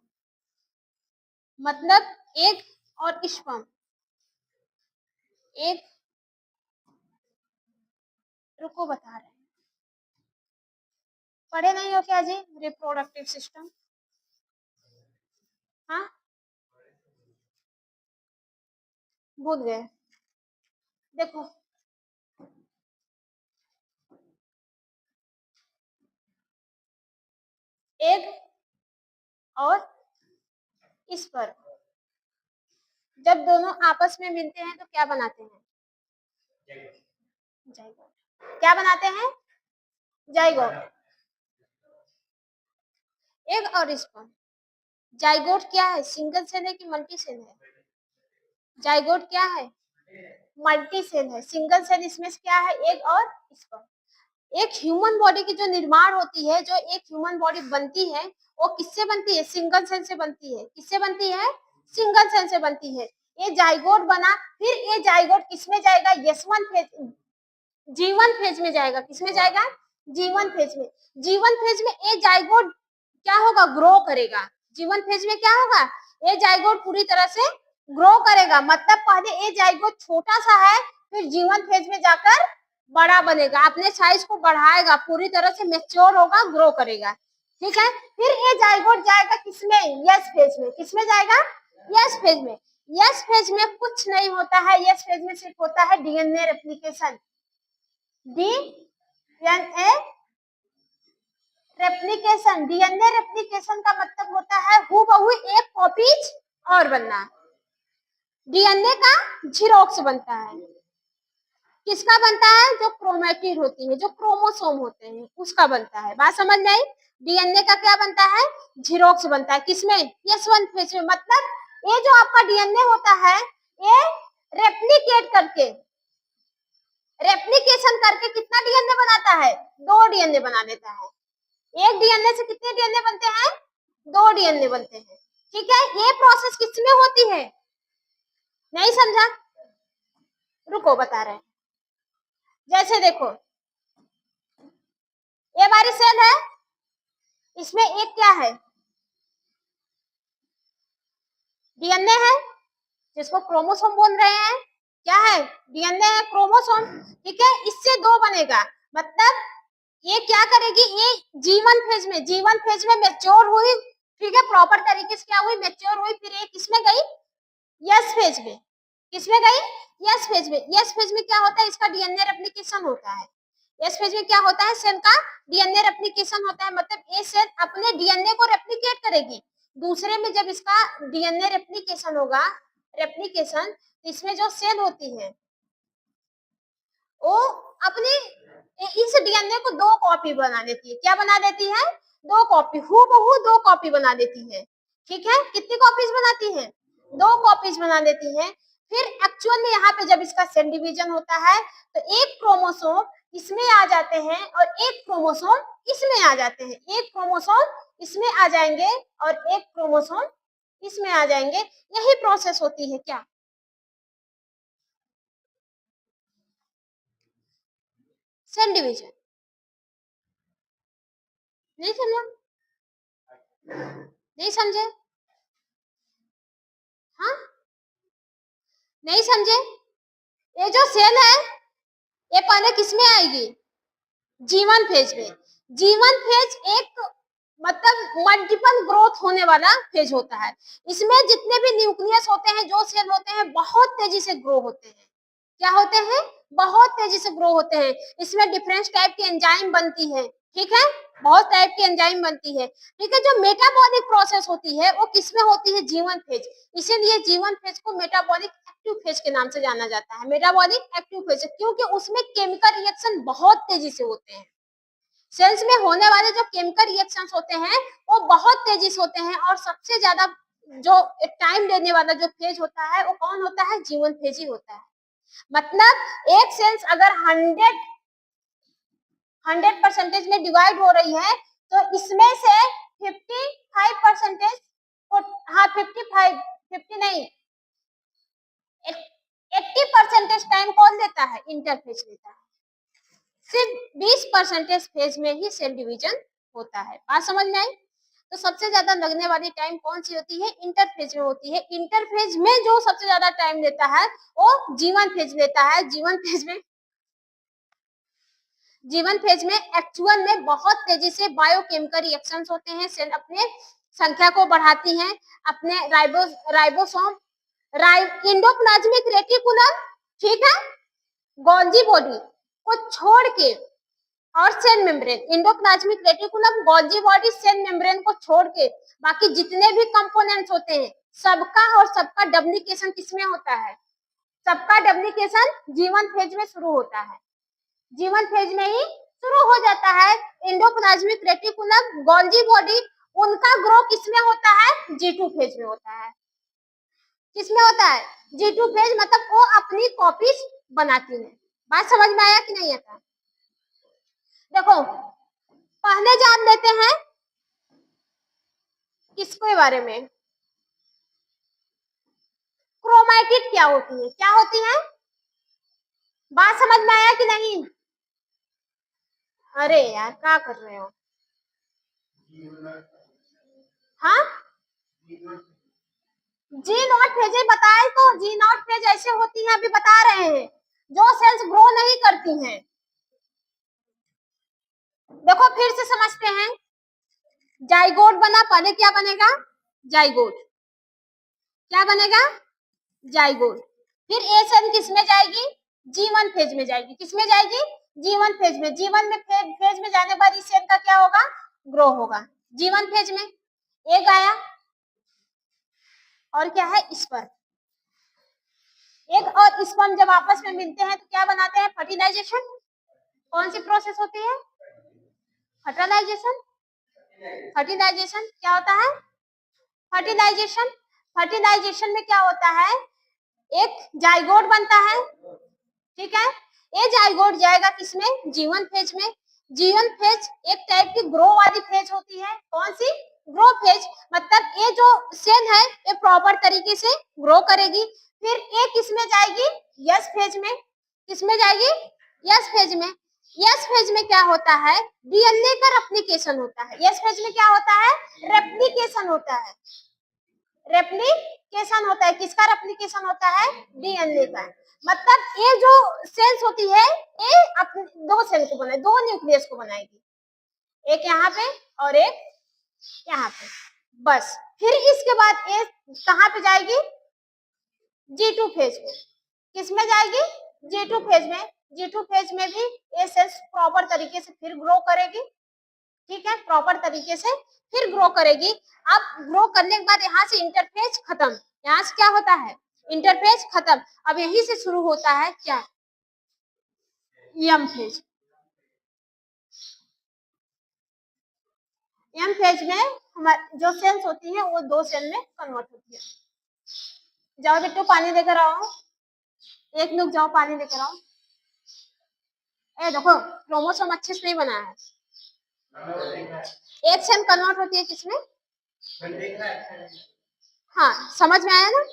मतलब एक और स्पर्म, एक, रुको बता रहे हैं, पढ़े नहीं हो क्या जी रिप्रोडक्टिव सिस्टम? हाँ, भूल गए? देखो एग और स्पर्म जब दोनों आपस में मिलते हैं तो क्या बनाते हैं? जाइगोट। क्या बनाते हैं? जाइगोट। एग और स्पर्म, जाइगोट क्या है? सिंगल सेल है कि मल्टी सेल है? जाइगोट क्या है? मल्टी सेल है। सिंगल सेल इसमें से क्या है? एग और स्पर्म। एक ह्यूमन बॉडी की जो निर्माण होती है, जो एक ह्यूमन बॉडी बनती है, वो किससे बनती है? सिंगल सेल से बनती है। किससे बनती है? सिंगल सेल से बनती है। ये जाइगोट बना, फिर ये जाइगोट किसमें जाएगा? यस1 फेज, G1 फेज में जाएगा। किसमें जाएगा? जीवन फेज में, जीवन फेज में ए जाइगोट क्या होगा, ग्रो करेगा। जीवन फेज में क्या होगा, ए जाइगोट पूरी तरह से ग्रो करेगा। मतलब पहले ए जाइगोट छोटा सा है, फिर जीवन फेज में जाकर बड़ा बनेगा, अपने साइज को बढ़ाएगा, पूरी तरह से मैच्योर होगा, ग्रो करेगा। ठीक है, फिर ए जाइगोट जाएगा किसमें, यस फेज में। किसमें जाएगा, यस फेज में। यस फेज में कुछ नहीं होता है, यस फेज में सिर्फ होता है DNA replication. DNA replication, DNA replication का मतलब होता है हूबहू एक कॉपीज और बनना। डीएनए का जीरोक्स बनता है। किसका बनता है, जो क्रोमेटिड होती है, जो क्रोमोसोम होते हैं, उसका बनता है। बात समझ में आई। डीएनए का क्या बनता है, जीरोक्स बनता है। किसमें, यस1 फेज में। मतलब ये जो आपका डीएनए होता है, ये रेप्लिकेट करके, रेप्लिकेशन करके कितना डीएनए बनाता है, 2 डीएनए बना देता है। एक डीएनए से कितने डीएनए बनते हैं, 2 डीएनए बनते हैं। ठीक है, ये प्रोसेस किसमें होती है, नहीं समझा, रुको बता रहे हैं। जैसे देखो, ये हमारी सेल है, इसमें एक क्या है, डीएनए है, जिसको क्रोमोसोम बोल रहे हैं। क्या है, डीएनए है, क्रोमोसोम। ठीक है, इससे 2 बनेगा। मतलब ये क्या करेगी, ये जीवन फेज में, जीवन फेज में मैच्योर हुई। ठीक है, प्रॉपर तरीके से क्या हुई, मैच्योर हुई। फिर ये किसमें गई, यस फेज में। किसमें गई, यस फेज में। यस फेज में क्या होता है, इसका डीएनए रेप्लिकेशन होता है। यस फेज में क्या होता है, सेल का डीएनए रेप्लिकेशन होता है। मतलब ये सेल अपने डीएनए को रेप्लिकेट करेगी। दूसरे में जब इसका डीएनए रेप्लिकेशन होगा, रेप्लिकेशन, इसमें जो सेल होती है वो अपने इस डीएनए को 2 कॉपी बना देती है। क्या बना देती है, 2 कॉपी, हूबहू 2 कॉपी बना देती है। ठीक है, कितनी कॉपीज बनाती है, 2 कॉपीज बना देती है। फिर एक्चुअल में यहाँ पे जब इसका सेल डिवीजन होता है, तो एक क्रोमोसोम इसमें आ जाते हैं और एक क्रोमोसोम इसमें आ जाते हैं। एक क्रोमोसोम इसमें आ जाएंगे और एक क्रोमोसोम इसमें आ जाएंगे। यही प्रोसेस होती है क्या, सेल डिवीजन। नहीं समझा, नहीं समझे, हाँ, नहीं समझे। ये जो सेल है, ये पहले किसमें आएगी, जीवन फेज में। जीवन फेज एक मतलब मल्टीपल ग्रोथ होने वाला फेज होता है। इसमें जितने भी न्यूक्लियस होते हैं, जो सेल होते हैं, बहुत तेजी से ग्रो होते हैं। क्या होते हैं, बहुत तेजी से ग्रो होते हैं। इसमें डिफरेंट टाइप की एंजाइम बनती है। ठीक है, बहुत टाइप की एंजाइम बनती है। ठीक है, जो मेटाबॉलिक प्रोसेस होती है वो किसमें होती है, जीवन फेज। इसीलिए जीवन फेज को मेटाबॉलिक एक्टिव फेज के नाम से जाना जाता है। मेटाबॉलिक एक्टिव फेज, क्योंकि उसमें केमिकल रिएक्शन बहुत तेजी से होते हैं। सेल्स में होने वाले जो केमिकल रिएक्शंस होते हैं वो बहुत तेजी से होते हैं। और सबसे ज्यादा जो टाइम लेने वाला जो फेज होता है वो कौन होता है, जीवन फेज ही होता है। मतलब एक सेल्स अगर 100% में डिवाइड हो रही है, तो इसमें से 55%, हाँ 55, 50 नहीं, 80% टाइम कौन लेता है, इंटरफेज लेता है। सिर्फ 20% फेज में ही सेल डिवीजन होता है। बात समझ में आई। तो सबसे ज्यादा लगने वाली टाइम कौन सी होती है, इंटरफेज में होती है। इंटरफेज में जो सबसे ज्यादा टाइम लेता है वो जीवन फेज लेता है। जीवन फेज में एक्चुअल में बहुत तेजी से बायोकेमिकल रिएक्शंस होते हैं। सेल अपने संख्या को बढ़ाती हैं, अपने राइबोसोम, इंडोप्लाज्मिक रेटिकुलम, ठीक है, गोल्जी बॉडी को छोड़ के, और cell membrane, endoplasmic reticulum, Golgi body, cell membrane को छोड़ के बाकी जितने भी कंपोनेंट्स होते हैं, सबका और सबका डुप्लीकेशन किसमें होता है, सबका डुप्लीकेशन जीवन फेज में शुरू होता है। जीवन फेज में ही शुरू हो जाता है। इंडोप्लाज्मिक रेटिकुलम, गोल्जी बॉडी, उनका ग्रो किसमें होता है, G2 फेज में होता है। किसमें होता है, G2 फेज। मतलब वो अपनी कॉपीज बनाती है। बात समझ में आया कि नहीं आता। देखो पहले जान लेते हैं किसके बारे में, क्रोमैटिड क्या होती है, क्या होती है। बात समझ में आया कि नहीं, अरे यार क्या कर रहे हो? हाँ, जी नॉट फेजेज बताए तो, जी नॉट फेज ऐसे होती है, अभी बता रहे हैं, जो सेल्स ग्रो नहीं करती हैं। देखो फिर से समझते हैं, जाइगोट बना, पहले क्या बनेगा? जाइगोट। क्या बनेगा? जाइगोट। फिर ए सेल किसमें जाएगी? G1 फेज में जाएगी। किसमें जाएगी? G1 फेज में। G1 में फेज में जाने बाद इस सेल का क्या होगा? ग्रो होगा। G1 फेज में एक आया, और क्या है? स्पर्म। एक और स्पर्म जब आपस में मिलते हैं तो क्या बनाते हैं? फर्टिलाइजेशन। कौन सी प्रोसेस होती है? फर्टिलाइजेशन। फर्टिलाइजेशन क्या होता है? फर्टिलाइजेशन। फर्टिलाइजेशन में क्या होता है? एक जाइगोट बनता है, ठीक है। ये जाइगोट जाएगा किसमें? G1 फेज में। G1 फेज एक टाइप की ग्रो वाली फेज होती है। कौन सी? Grow phase. मतलब ये जो सेल है ये प्रॉपर तरीके से ग्रो करेगी। फिर ये किसमें जाएगी? यस फेज में। किसमें जाएगी? यस फेज में। यस फेज में क्या होता है? डीएनए का रेप्लिकेशन होता है। यस फेज में क्या होता है? रेप्लिकेशन होता है। रेप्लिकेशन होता है। किसका रेप्लिकेशन होता है? डीएनए का। मतलब ये जो सेल्स होती है ये अपने दो सेल को बनाए, दो न्यूक्लियस को बनाएगी, एक यहाँ पे और एक यहाँ पे। बस फिर इसके बाद ये कहाँ पे जाएगी? G2 फेज में। किस में जाएगी? G2 फेज में। G2 फेज में भी ये सेल्स प्रॉपर तरीके से फिर ग्रो करेगी, ठीक है, प्रॉपर तरीके से फिर ग्रो करेगी। अब ग्रो करने के बाद यहाँ से इंटरफेज खत्म। यहाँ से क्या होता है? इंटरफेज खत्म। अब यहीं से शुरू होता है क्या? M phase. एम फेज में हमारे जो सेल्स होती है वो दो सेल में कन्वर्ट होती है। जाओ बेटो पानी लेकर आओ, एक लोग जाओ पानी लेकर आओ। ए देखो क्रोमोसोम अच्छे से नहीं बना है। एक सेल कन्वर्ट होती है किसमें? हाँ समझ में आया ना?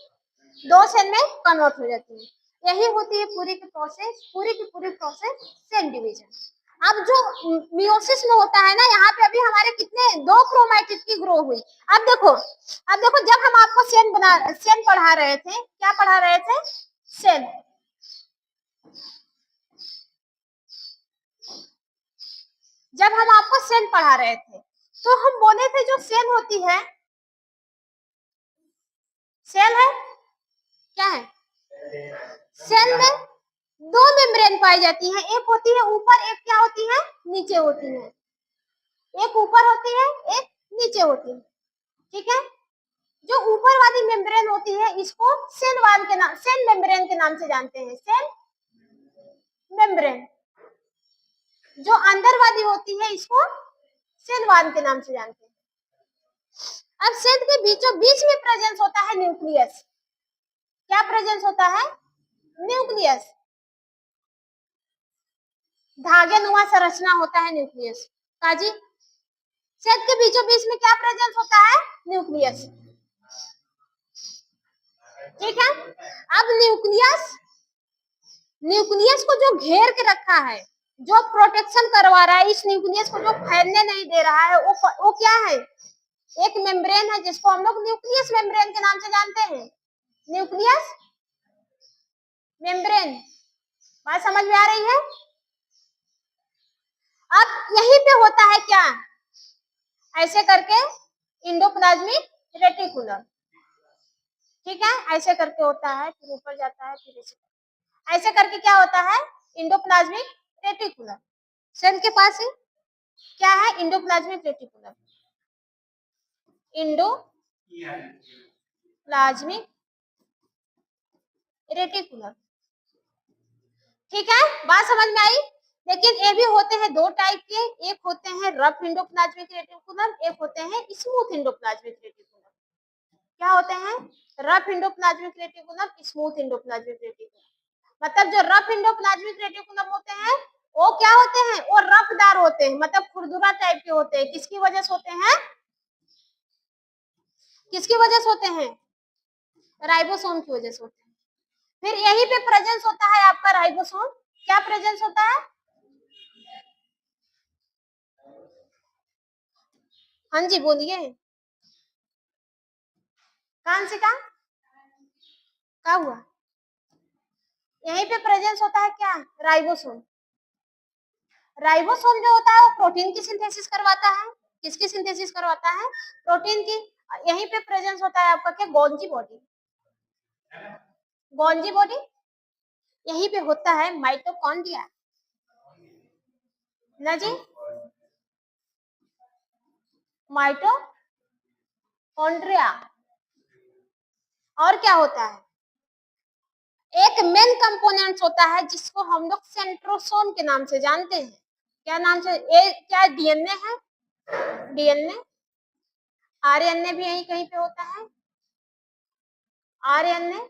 दो सेल में कन्वर्ट हो जाती है। यही होती है पूरी की प्रोसेस, पूरी की पूरी प्रोसेस सेल डिवीजन। अब जो मियोसिस में होता है ना, यहाँ पे अभी हमारे कितने दो क्रोमैटिड की ग्रो हुई। अब देखो जब हम आपको सेल पढ़ा रहे थे, क्या पढ़ा रहे थे? सेल। जब हम आपको सेल पढ़ा रहे थे तो हम बोले थे जो सेल होती है, सेल है क्या है? सेल में दो मेम्ब्रेन पाई जाती हैं, एक होती है ऊपर, एक क्या होती है? नीचे होती है। एक ऊपर होती है, एक नीचे होती है, ठीक है। जो ऊपर वाली मेम्ब्रेन होती है इसको सेल वॉल के नाम, सेल मेम्ब्रेन के नाम से जानते हैं, सेल मेम्ब्रेन। जो अंदर वाली होती है इसको सेल वॉल के नाम से जानते हैं। अब सेल के बीचों बीच में प्रेजेंस होता है न्यूक्लियस। क्या प्रेजेंस होता है? न्यूक्लियस। धागे नुमा संरचना होता है न्यूक्लियस। काजी, सेल के बीचों बीच में क्या प्रेजेंस होता है? न्यूक्लियस, ठीक है। अब न्यूक्लियस को जो घेर के रखा है, जो प्रोटेक्शन करवा रहा है, इस न्यूक्लियस को जो फैलने नहीं दे रहा है, वो क्या है? एक मेम्ब्रेन है जिसको हम लोग न्यूक्लियस मेम्ब्रेन के नाम से जानते हैं। Nucleus membrane. बात समझ में आ रही है? अब यहीं पे होता है क्या? ऐसे करके इंडोप्लाज्मिक रेटिकुलम, ठीक है, ऐसे करके होता है, फिर ऊपर जाता है, फिर ऐसे करके क्या होता है? Endoplasmic reticulum. सेल के पास ही क्या है? Endoplasmic reticulum. इंडोप्लाज्मिक रेटिकुलम, ठीक है, बात समझ में आई? लेकिन ये भी होते हैं दो टाइप के, एक होते हैं रफ इंडोप्लाज्मिक रेटिकुलम, एक होते हैं स्मूथ इंडोप्लाज्मिक रेटिकुलम। क्या होते हैं? Rough endoplasmic reticulum, smooth endoplasmic reticulum. मतलब जो रफ इंडोप्लाज्मिक रेटिकुलम होते हैं वो क्या होते हैं? वो रफदार होते हैं, मतलब खुरदुरा टाइप के होते हैं। किसकी वजह से होते हैं? किसकी वजह से होते हैं? राइबोसोम की वजह से होते हैं। फिर यहीं पे प्रेजेंस होता है आपका राइबोसोम। क्या प्रेजेंस होता है? हाँ जी बोलिए, कान से कहा क्या हुआ? यहीं पे प्रेजेंस होता है क्या? राइबोसोम। राइबोसोम जो होता है वो प्रोटीन की सिंथेसिस करवाता है। किसकी सिंथेसिस करवाता है? प्रोटीन की। यहीं पे प्रेजेंस होता है आपका क्या? Golgi body. गोल्जी बॉडी यहीं पे होता है माइटोकॉन्ड्रिया ना जी, माइटोकॉन्ड्रिया। और क्या होता है? एक मेन कंपोनेंट होता है जिसको हम लोग सेंट्रोसोम के नाम से जानते हैं। क्या नाम से? ये क्या डीएनए है? डीएनए। आरएनए भी यहीं कहीं पे होता है। आरएनए,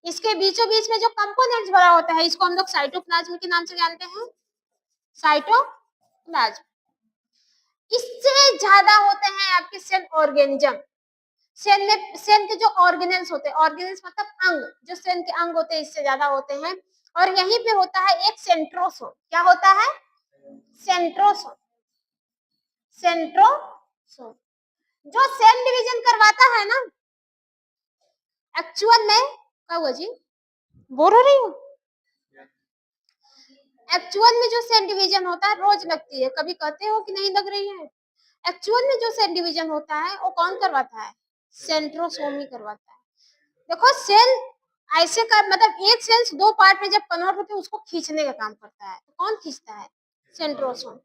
इसके बीचों बीच में जो कंपोनेंट्स बना होता है इसको हम लोग साइटोप्लाज्म के नाम से जानते हैं। साइटोप्लाज्म। इससे ज्यादा होते हैं आपके सेल ऑर्गेनिज्म। सेल के जो ऑर्गेनल्स होते हैं, ऑर्गेनल्स मतलब अंग, जो सेल के अंग होते हैं इससे ज्यादा होते हैं। और यहीं पे होता है एक सेंट्रोसोम। क्या होता है? सेंट्रोसोम। सेंट्रोसोम जो सेल डिवीजन करवाता है ना, एक्चुअल में क्या हुआ जी? बोर हो रही हूँ? एक्चुअल में जो सेल डिवीजन होता है, रोज लगती है, कभी कहते हो कि नहीं लग रही है? एक्चुअल में जो सेल डिवीजन होता है वो कौन करवाता है? सेंट्रोसोम ही करवाता है। देखो सेल ऐसे का मतलब एक सेल्स दो पार्ट में जब कन्वर्ट होते हैं उसको खींचने का काम करता है, तो कौन खींचता है? सेंट्रोसोम।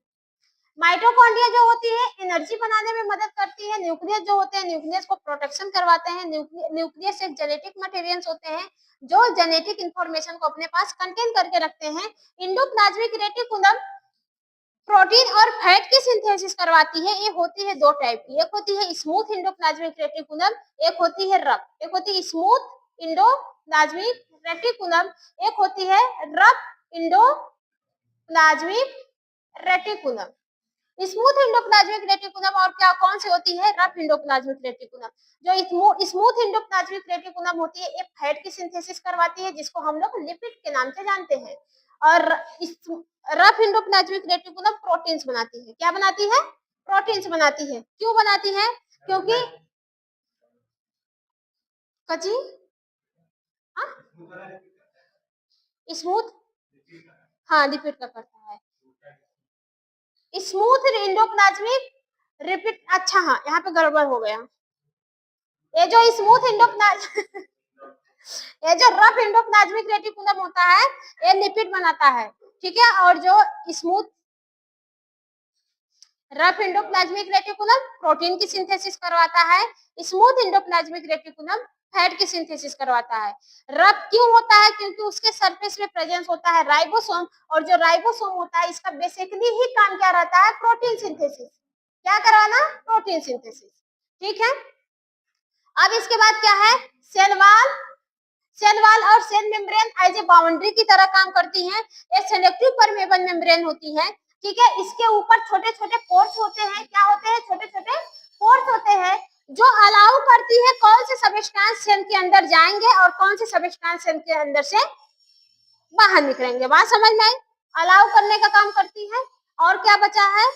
माइटोकॉन्ड्रिया जो होती है एनर्जी बनाने में मदद करती है। न्यूक्लियस जो होते हैं, न्यूक्लियस को प्रोटेक्शन करवाते हैं। न्यूक्लियस एक जेनेटिक मटेरियल्स होते हैं जो जेनेटिक इंफॉर्मेशन को अपने पास कंटेन करके रखते हैं। इंडोप्लाज्मिक रेटिकुलम प्रोटीन और फैट की सिंथेसिस करवाती है। ये होती है दो टाइप की, एक होती है स्मूथ इंडोप्लाज्मिक रेटिकुलम, एक होती है रफ। एक होती है स्मूथ इंडोप्लाज्मिक रेटिकुलम, एक होती है rough endoplasmic reticulum. Smooth endoplasmic reticulum और क्या कौन सी होती है? Rough endoplasmic reticulum. जो स्मूथ इंडोप्लाज्मिक रेटिकुलम होती है ये फैट की सिंथेसिस करवाती है जिसको हम लोग लिपिड के नाम से जानते हैं। और रफ इंडोप्लाज्मिक रेटिकुलम प्रोटीन्स बनाती है। क्या बनाती है? प्रोटीन्स बनाती है। क्यों बनाती है? क्योंकि कजी स्मूथ, हाँ लिपिड का करता है। स्मूथ इंडोप्लाज्मिक रिपीट, अच्छा हाँ यहाँ पे गड़बड़ हो गया। ये जो स्मूथ इंडोप्लाज्मिक ये जो रफ इंडोप्लाज्मिक रेटिकुलम होता है ये लिपिड बनाता है, ठीक है। और जो smooth rough endoplasmic reticulum protein की सिंथेसिस करवाता है, स्मूथ इंडोप्लाज्मिक रेटिकुलम फैट की सिंथेसिस करवाता है। रफ क्यों होता है? क्योंकि उसके सरफेस में प्रेजेंस होता है राइबोसोम, और जो राइबोसोम होता है इसका बेसिकली ही काम क्या रहता है? Protein synthesis. क्या करवाना? प्रोटीन सिंथेसिस, ठीक है। अब इसके बाद क्या है? Cell wall. सेल वॉल और cell membrane as a boundary की तरह काम करती हैं। ये सेलेक्टिव परमेबल मेम्ब्रेन होती है, ठीक है। इसके ऊपर छोटे छोटे पोर्स होते हैं। क्या होते हैं? छोटे छोटे पोर्स होते हैं जो अलाउ करती है कौन से सब्सटेंस सेल के अंदर जाएंगे और कौन से सब्सटेंस सेल के अंदर से बाहर निकलेंगे। बात समझ में आई? अलाउ करने का काम करती है। और क्या बचा है?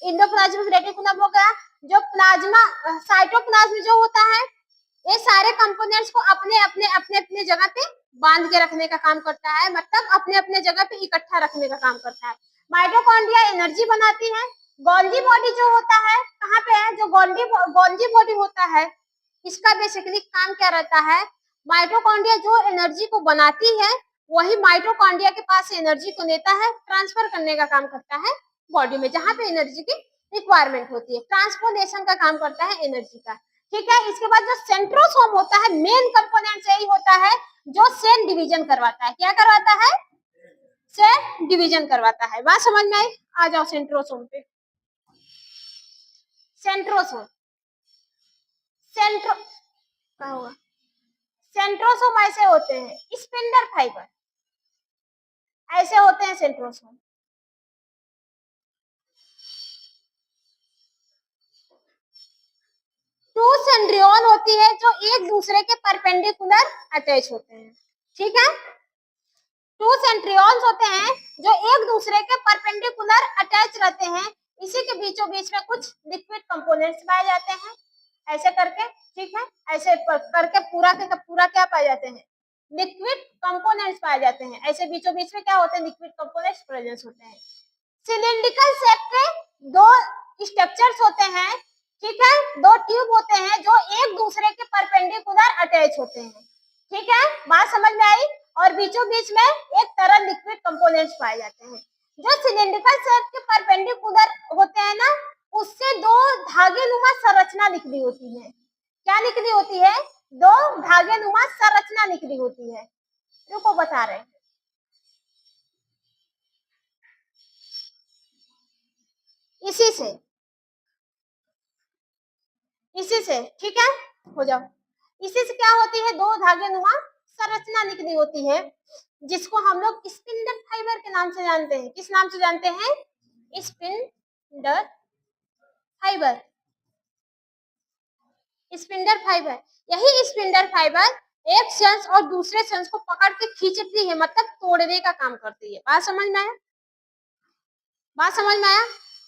इंडोप्लाज्मिक रेटिकुलम हो गया। जो प्लाज्मा साइटोप्लाज्म जो होता है ये सारे कंपोनेंट्स को अपने अपने अपने अपने जगह पे बांध के रखने का काम करता है, मतलब अपने अपने जगह पे इकट्ठा रखने का काम करता है। माइटोकॉन्ड्रिया एनर्जी बनाती है। गोल्गी बॉडी जो होता है कहाँ पे है? जो गोल्गी बॉडी होता है इसका बेसिकली काम क्या रहता है? माइटोकॉन्ड्रिया जो एनर्जी को बनाती है वही माइटोकॉन्ड्रिया के पास से एनर्जी को लेता है, ट्रांसफर करने का काम करता है बॉडी में जहां पे एनर्जी की रिक्वायरमेंट होती है। ट्रांसपोर्टेशन का काम करता है एनर्जी का, ठीक है। इसके बाद जो सेंट्रोसोम होता है मेन कंपोनेंट यही होता है जो सेल डिवीजन करवाता है। क्या करवाता है? सेल डिवीजन करवाता है। बात समझ में आई? आ जाओ सेंट्रोसोम पे। सेंट्रोसोम सेंट्रो क्या होगा? सेंट्रोसोम ऐसे होते हैं स्पिंडल फाइबर, ऐसे होते हैं सेंट्रोसोम। टू सेंट्रियोल होती है जो एक दूसरे के परपेंडिकुलर अटैच होते हैं, ठीक है। टू सेंट्रियोल्स होते हैं जो एक दूसरे के परपेंडिकुलर अटैच रहते हैं। इसी के बीचों बीच में कुछ लिक्विड कंपोनेंट्स पाए जाते हैं, ऐसे करके, ठीक है, ऐसे करके पूरा के पूरा क्या पाए जाते हैं, लिक्विड कंपोनेंट्स पाए जाते हैं। ऐसे बीचों बीच में क्या होते हैं, लिक्विड कंपोनेंट्स प्रेजेंट होते हैं। सिलिंड्रिकल शेप के दो स्ट्रक्चर्स होते हैं, ठीक है, दो ट्यूब होते हैं जो एक दूसरे के परपेंडिकुलर अटैच होते हैं, ठीक है, बात समझ में आई। और बीचों बीच में एक तरल लिक्विड कंपोनेंट्स पाए जाते हैं। जो सिलिंड्रिकल शेप के परपेंडिकुलर होते हैं ना, उससे दो धागेनुमा संरचना निकली होती है। क्या निकली होती है, दो धागेनुमा संरचना निकली होती है। रुको बता रहे हैं। इसी से ठीक है, हो जाओ। इसी से क्या होती है, दो धागेनुमा संरचना निकली होती है, जिसको हम लोग स्पिंडल फाइबर के नाम से जानते हैं। किस नाम से जानते हैं, स्पिंडल फाइबर। स्पिंडल फाइबर, यही स्पिंडल फाइबर एक सेंस और दूसरे सेंस को पकड़ के खींचती है, मतलब तोड़ने का काम करती है। बात समझ में आया, बात समझ में आया।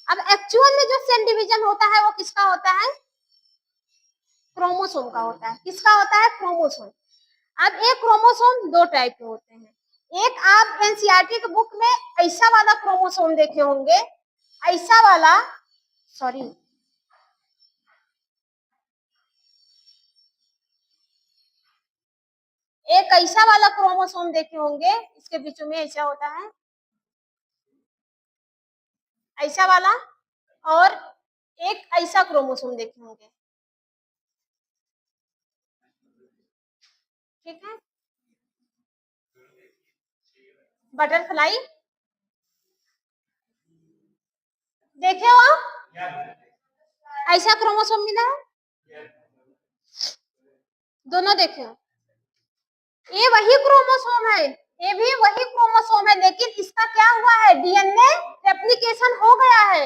अब एक्चुअल में जो सेल डिवीजन होता है वो किसका होता है, क्रोमोसोम का होता है। किसका होता है, क्रोमोसोम। अब एक क्रोमोसोम दो टाइप के होते हैं। एक आप एनसीईआरटी के बुक में ऐसा वाला क्रोमोसोम देखे होंगे, ऐसा वाला, सॉरी, एक ऐसा वाला क्रोमोसोम देखे होंगे, इसके बीचों में ऐसा होता है, ऐसा वाला, और एक ऐसा क्रोमोसोम देखे होंगे, ठीक है, बटरफ्लाई देखे हो, ऐसा क्रोमोसोम मिला है, दोनों देखे हो। ये वही क्रोमोसोम है, ये भी वही क्रोमोसोम है, लेकिन इसका क्या हुआ है, डीएनए रेप्लिकेशन हो गया है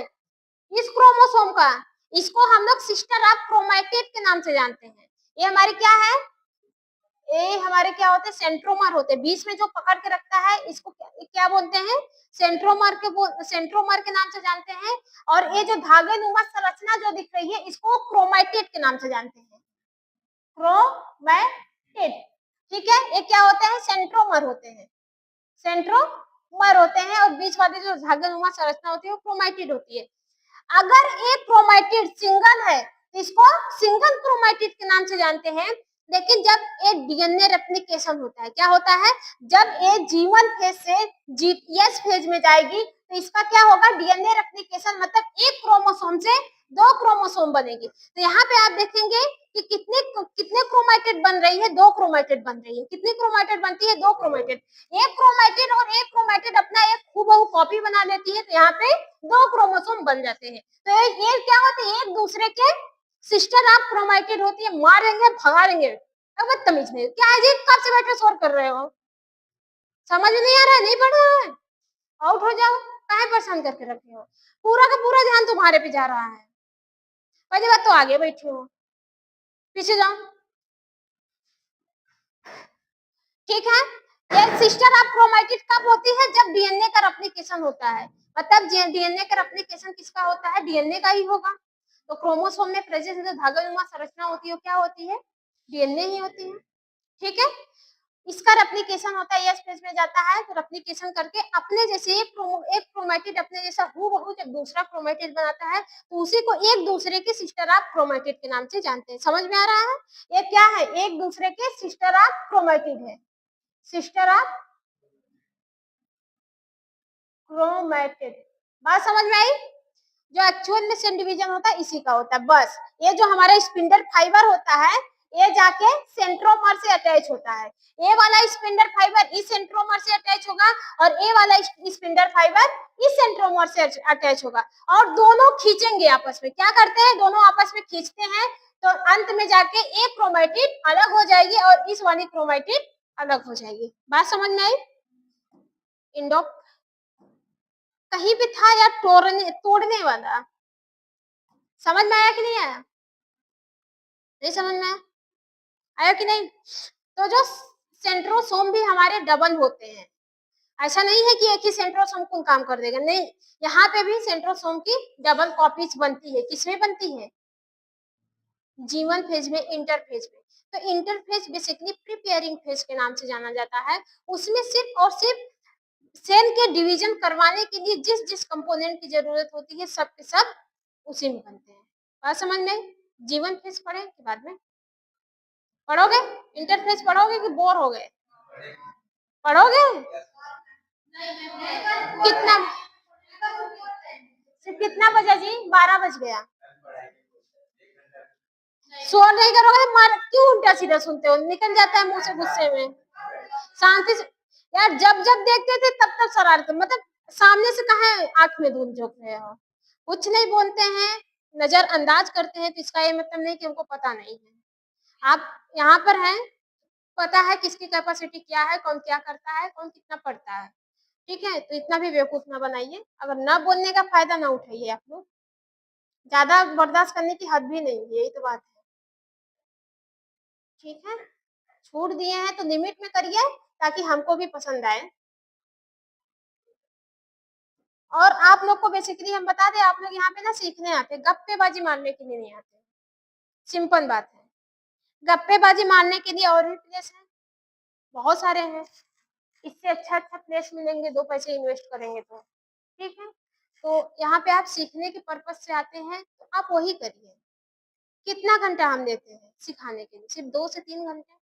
इस क्रोमोसोम का। इसको हम लोग सिस्टर ऑफ क्रोमैटिड के नाम से जानते हैं। ये हमारे क्या है, ये हमारे क्या होते हैं, सेंट्रोमर होते हैं, बीच में जो पकड़ के रखता है, इसको क्या बोलते हैं, सेंट्रोमर के नाम से जानते हैं। और ये जो धागेनुमा संरचना जो दिख रही है, इसको क्रोमैटिड के नाम से जानते हैं, क्रोमैटिड, ठीक है। ये क्या होते हैं, सेंट्रोमर होते हैं, सेंट्रोमर होते हैं, और बीच वाली जो धागेनुमा संरचना होती है वो क्रोमैटिड होती है। अगर एक क्रोमैटिड सिंगल है, इसको सिंगल क्रोमैटिड के नाम से जानते हैं। लेकिन जब एक डीएनए रेप्लिकेशन होता है, क्या होता है, जब ये G1 फेज से GS फेज में जाएगी, तो इसका क्या होगा, डीएनए रेप्लिकेशन, मतलब एक क्रोमोसोम से दो क्रोमोसोम बनेगी। तो यहाँ पे आप देखेंगे कि कितने कितने क्रोमैटिड बन रही है, दो क्रोमैटिड बन रही है। कितनी क्रोमैटिड बनती है, दो क्रोमैटिड। एक क्रोमैटिड और एक क्रोमैटिड अपना एक हूबहू कॉपी बना लेती है, तो यहाँ पे दो क्रोमोसोम बन जाते हैं। तो ये क्या होते हैं, एक दूसरे के सिस्टर ऑफ क्रोमैटिड होती है, मारेंगे भगाएंगे। अब बदतमीज नहीं, क्या है जी, कब से बैठे शोर कर रहे हो, समझ नहीं आ रहा है, नहीं पढ़ रहा है, आउट हो जाओ, काहे परेशान करके रखे हो, पूरा का पूरा ध्यान तुम्हारे पे जा रहा है। पहली बात तो आगे बैठे हो, पीछे जाओ, ठीक है। ये सिस्टर ऑफ क्रोमैटिड कब होती है, जब डीएनए का रेप्लिकेशन होता है, मतलब डीएनए का रेप्लिकेशन किसका होता है, डीएनए का ही होगा। तो क्रोमोसोम में प्रेजेंट जो धागानुमा संरचना होती है वो क्या होती है, डीएनए ही होती है, ठीक है। इसका रेप्लिकेशन होता है, एस फेज में जाता है, तो रेप्लिकेशन करके अपने जैसे एक क्रोमैटिड अपने जैसा हूबहू जब दूसरा क्रोमैटिड बनाता है, तो उसी को एक दूसरे के सिस्टर ऑफ क्रोमैटिड के नाम से जानते हैं। समझ में आ रहा है, ये क्या है, एक दूसरे के सिस्टर ऑफ क्रोमैटिड है, सिस्टर ऑफ क्रोमैटिड। बात समझ में आई। जो एक्चुअल में सेल डिवीजन होता है इसी का होता है। बस ये जो हमारा स्पिंडल फाइबर होता है, ये जाके सेंट्रोमर से अटैच होता है। ये वाला स्पिंडल फाइबर इस सेंट्रोमर से अटैच होगा, और ये वाला स्पिंडल फाइबर इस सेंट्रोमर से अटैच होगा, और दोनों खींचेंगे आपस में। क्या करते हैं, दोनों आपस में खींचते हैं, तो अंत में जाके एक क्रोमैटिड अलग हो जाएगी और इस वाली क्रोमैटिड अलग हो जाएगी। बात समझ में आई। इंडो कहीं भी था या तोड़ने वाला, समझ में आया कि नहीं आया, नहीं समझ में आया कि नहीं। तो जो सेंट्रोसोम भी हमारे डबल होते हैं, ऐसा नहीं है कि एक ही सेंट्रोसोम कुल काम कर देगा, नहीं, यहाँ पे भी सेंट्रोसोम की डबल कॉपीज बनती है। किसमें बनती है? G1 फेज में, इंटरफेज में। तो इंटरफेज बेसिकली प्रिपेयरिंग फेज के नाम से जाना जाता है। उसमें सिर्फ और सिर्फ सेल के डिवीजन करवाने के लिए जिस जिस कंपोनेंट की जरूरत होती है सब के सब उसी में बनते हैं। बात समझ में? G1 फेज पढ़े कि बाद में पढ़ोगे? इंटरफेज पढ़ोगे कि बोर हो गए? पढ़ोगे? कितना कितना बजा जी? 12 बज गया। शोर नहीं करोगे तो मार क्यों उल्टा सीधा सुनते हो? निकल जाता है मुंह से गुस्से में। शांति से यार, जब जब देखते थे तब तब शरारत, मतलब सामने से कहे आंख में धूल झोंक रहे हो। कुछ नहीं बोलते हैं, नजरअंदाज करते हैं, तो इसका ये मतलब नहीं कि हमको पता नहीं है। आप यहाँ पर हैं, पता है किसकी कैपेसिटी क्या है, कौन क्या करता है, कौन कितना पढ़ता है। ठीक है, तो इतना भी बेवकूफ ना बनाइए। अगर ना बोलने का फायदा ना उठाइए आप लोग। ज्यादा बर्दाश्त करने की हद भी नहीं है, यही तो बात है। ठीक है, छूट दिए हैं तो लिमिट में करिए ताकि हमको भी पसंद आए। और आप लोग को बेसिकली हम बता दें, आप लोग यहाँ पे ना सीखने आते हैं, गप्पेबाजी मारने के लिए नहीं आते। सिंपल बात है। गप्पेबाजी मारने के लिए और भी प्लेस है, बहुत सारे हैं। इससे अच्छा अच्छा प्लेस मिलेंगे 2 पैसे इन्वेस्ट करेंगे तो। ठीक है, तो यहाँ पे आप सीखने के पर्पज से आते हैं तो आप वही करिए। कितना घंटा हम देते हैं सिखाने के लिए? सिर्फ 2 से 3 घंटे।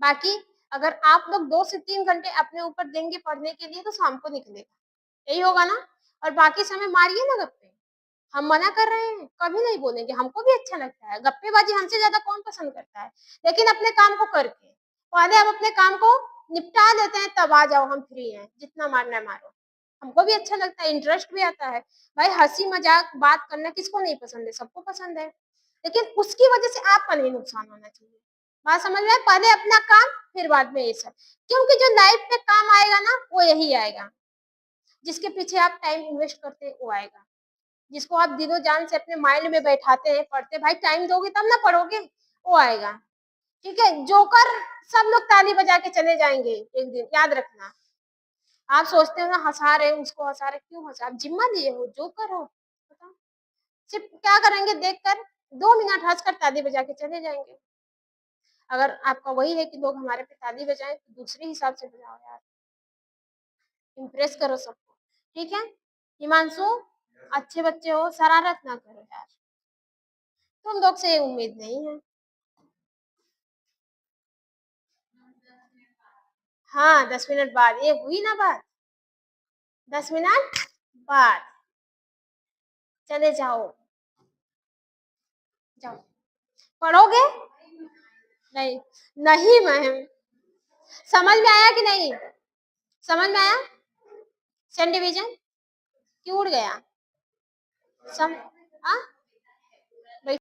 बाकी अगर आप लोग 2 से 3 घंटे अपने ऊपर देंगे पढ़ने के लिए तो शाम को निकलेगा, यही होगा ना। और बाकी समय मारिए ना गप्पे। हम मना कर रहे हैं? कभी नहीं बोलेंगे, हमको भी अच्छा लगता है गप्पेबाजी, हमसे ज्यादा कौन पसंद करता है। लेकिन अपने काम को करके, पहले आप अपने काम को निपटा लेते हैं तब आ जाओ, हम फ्री हैं, जितना मारना है मारो। हमको भी अच्छा लगता है, इंटरेस्ट भी आता है। भाई हंसी मजाक बात करना किसको नहीं पसंद है? सबको पसंद है। लेकिन उसकी वजह से आपका नहीं नुकसान होना चाहिए। बात समझ रहे हैं? पहले अपना काम, फिर बाद में ये सब। क्योंकि जो लाइफ में काम आएगा ना वो यही आएगा, जिसके पीछे आप टाइम इन्वेस्ट करते हैं वो आएगा। जिसको आप दिलो जान से अपने माइंड में बैठाते हैं, पढ़ते, भाई टाइम दोगे तब ना पढ़ोगे, वो आएगा। ठीक है, जोकर सब लोग ताली बजा के चले जाएंगे एक दिन, याद रखना। आप सोचते हो ना हंसा रहे, उसको हंसा रहे, क्यों हंसा? आप जिम्मा लिए हो, जोकर हो, बताओ। सिर्फ क्या करेंगे? देखकर 2 मिनट हंसकर ताली बजा के चले जाएंगे। अगर आपका वही है कि लोग हमारे पे ताली बजाएं तो दूसरे हिसाब से बजाओ यार, इम्प्रेस करो सबको। ठीक है, हिमांशु अच्छे बच्चे हो, शरारत ना करो यार, तुम लोग से ये उम्मीद नहीं है। हाँ 10 मिनट बाद, ये हुई ना बात, 10 मिनट बाद चले जाओ, जाओ। पढ़ोगे? नहीं, नहीं मैम। समझ में आया कि नहीं? समझ में आया? सेंट डिवीजन क्यों उड़ गया? सम हाँ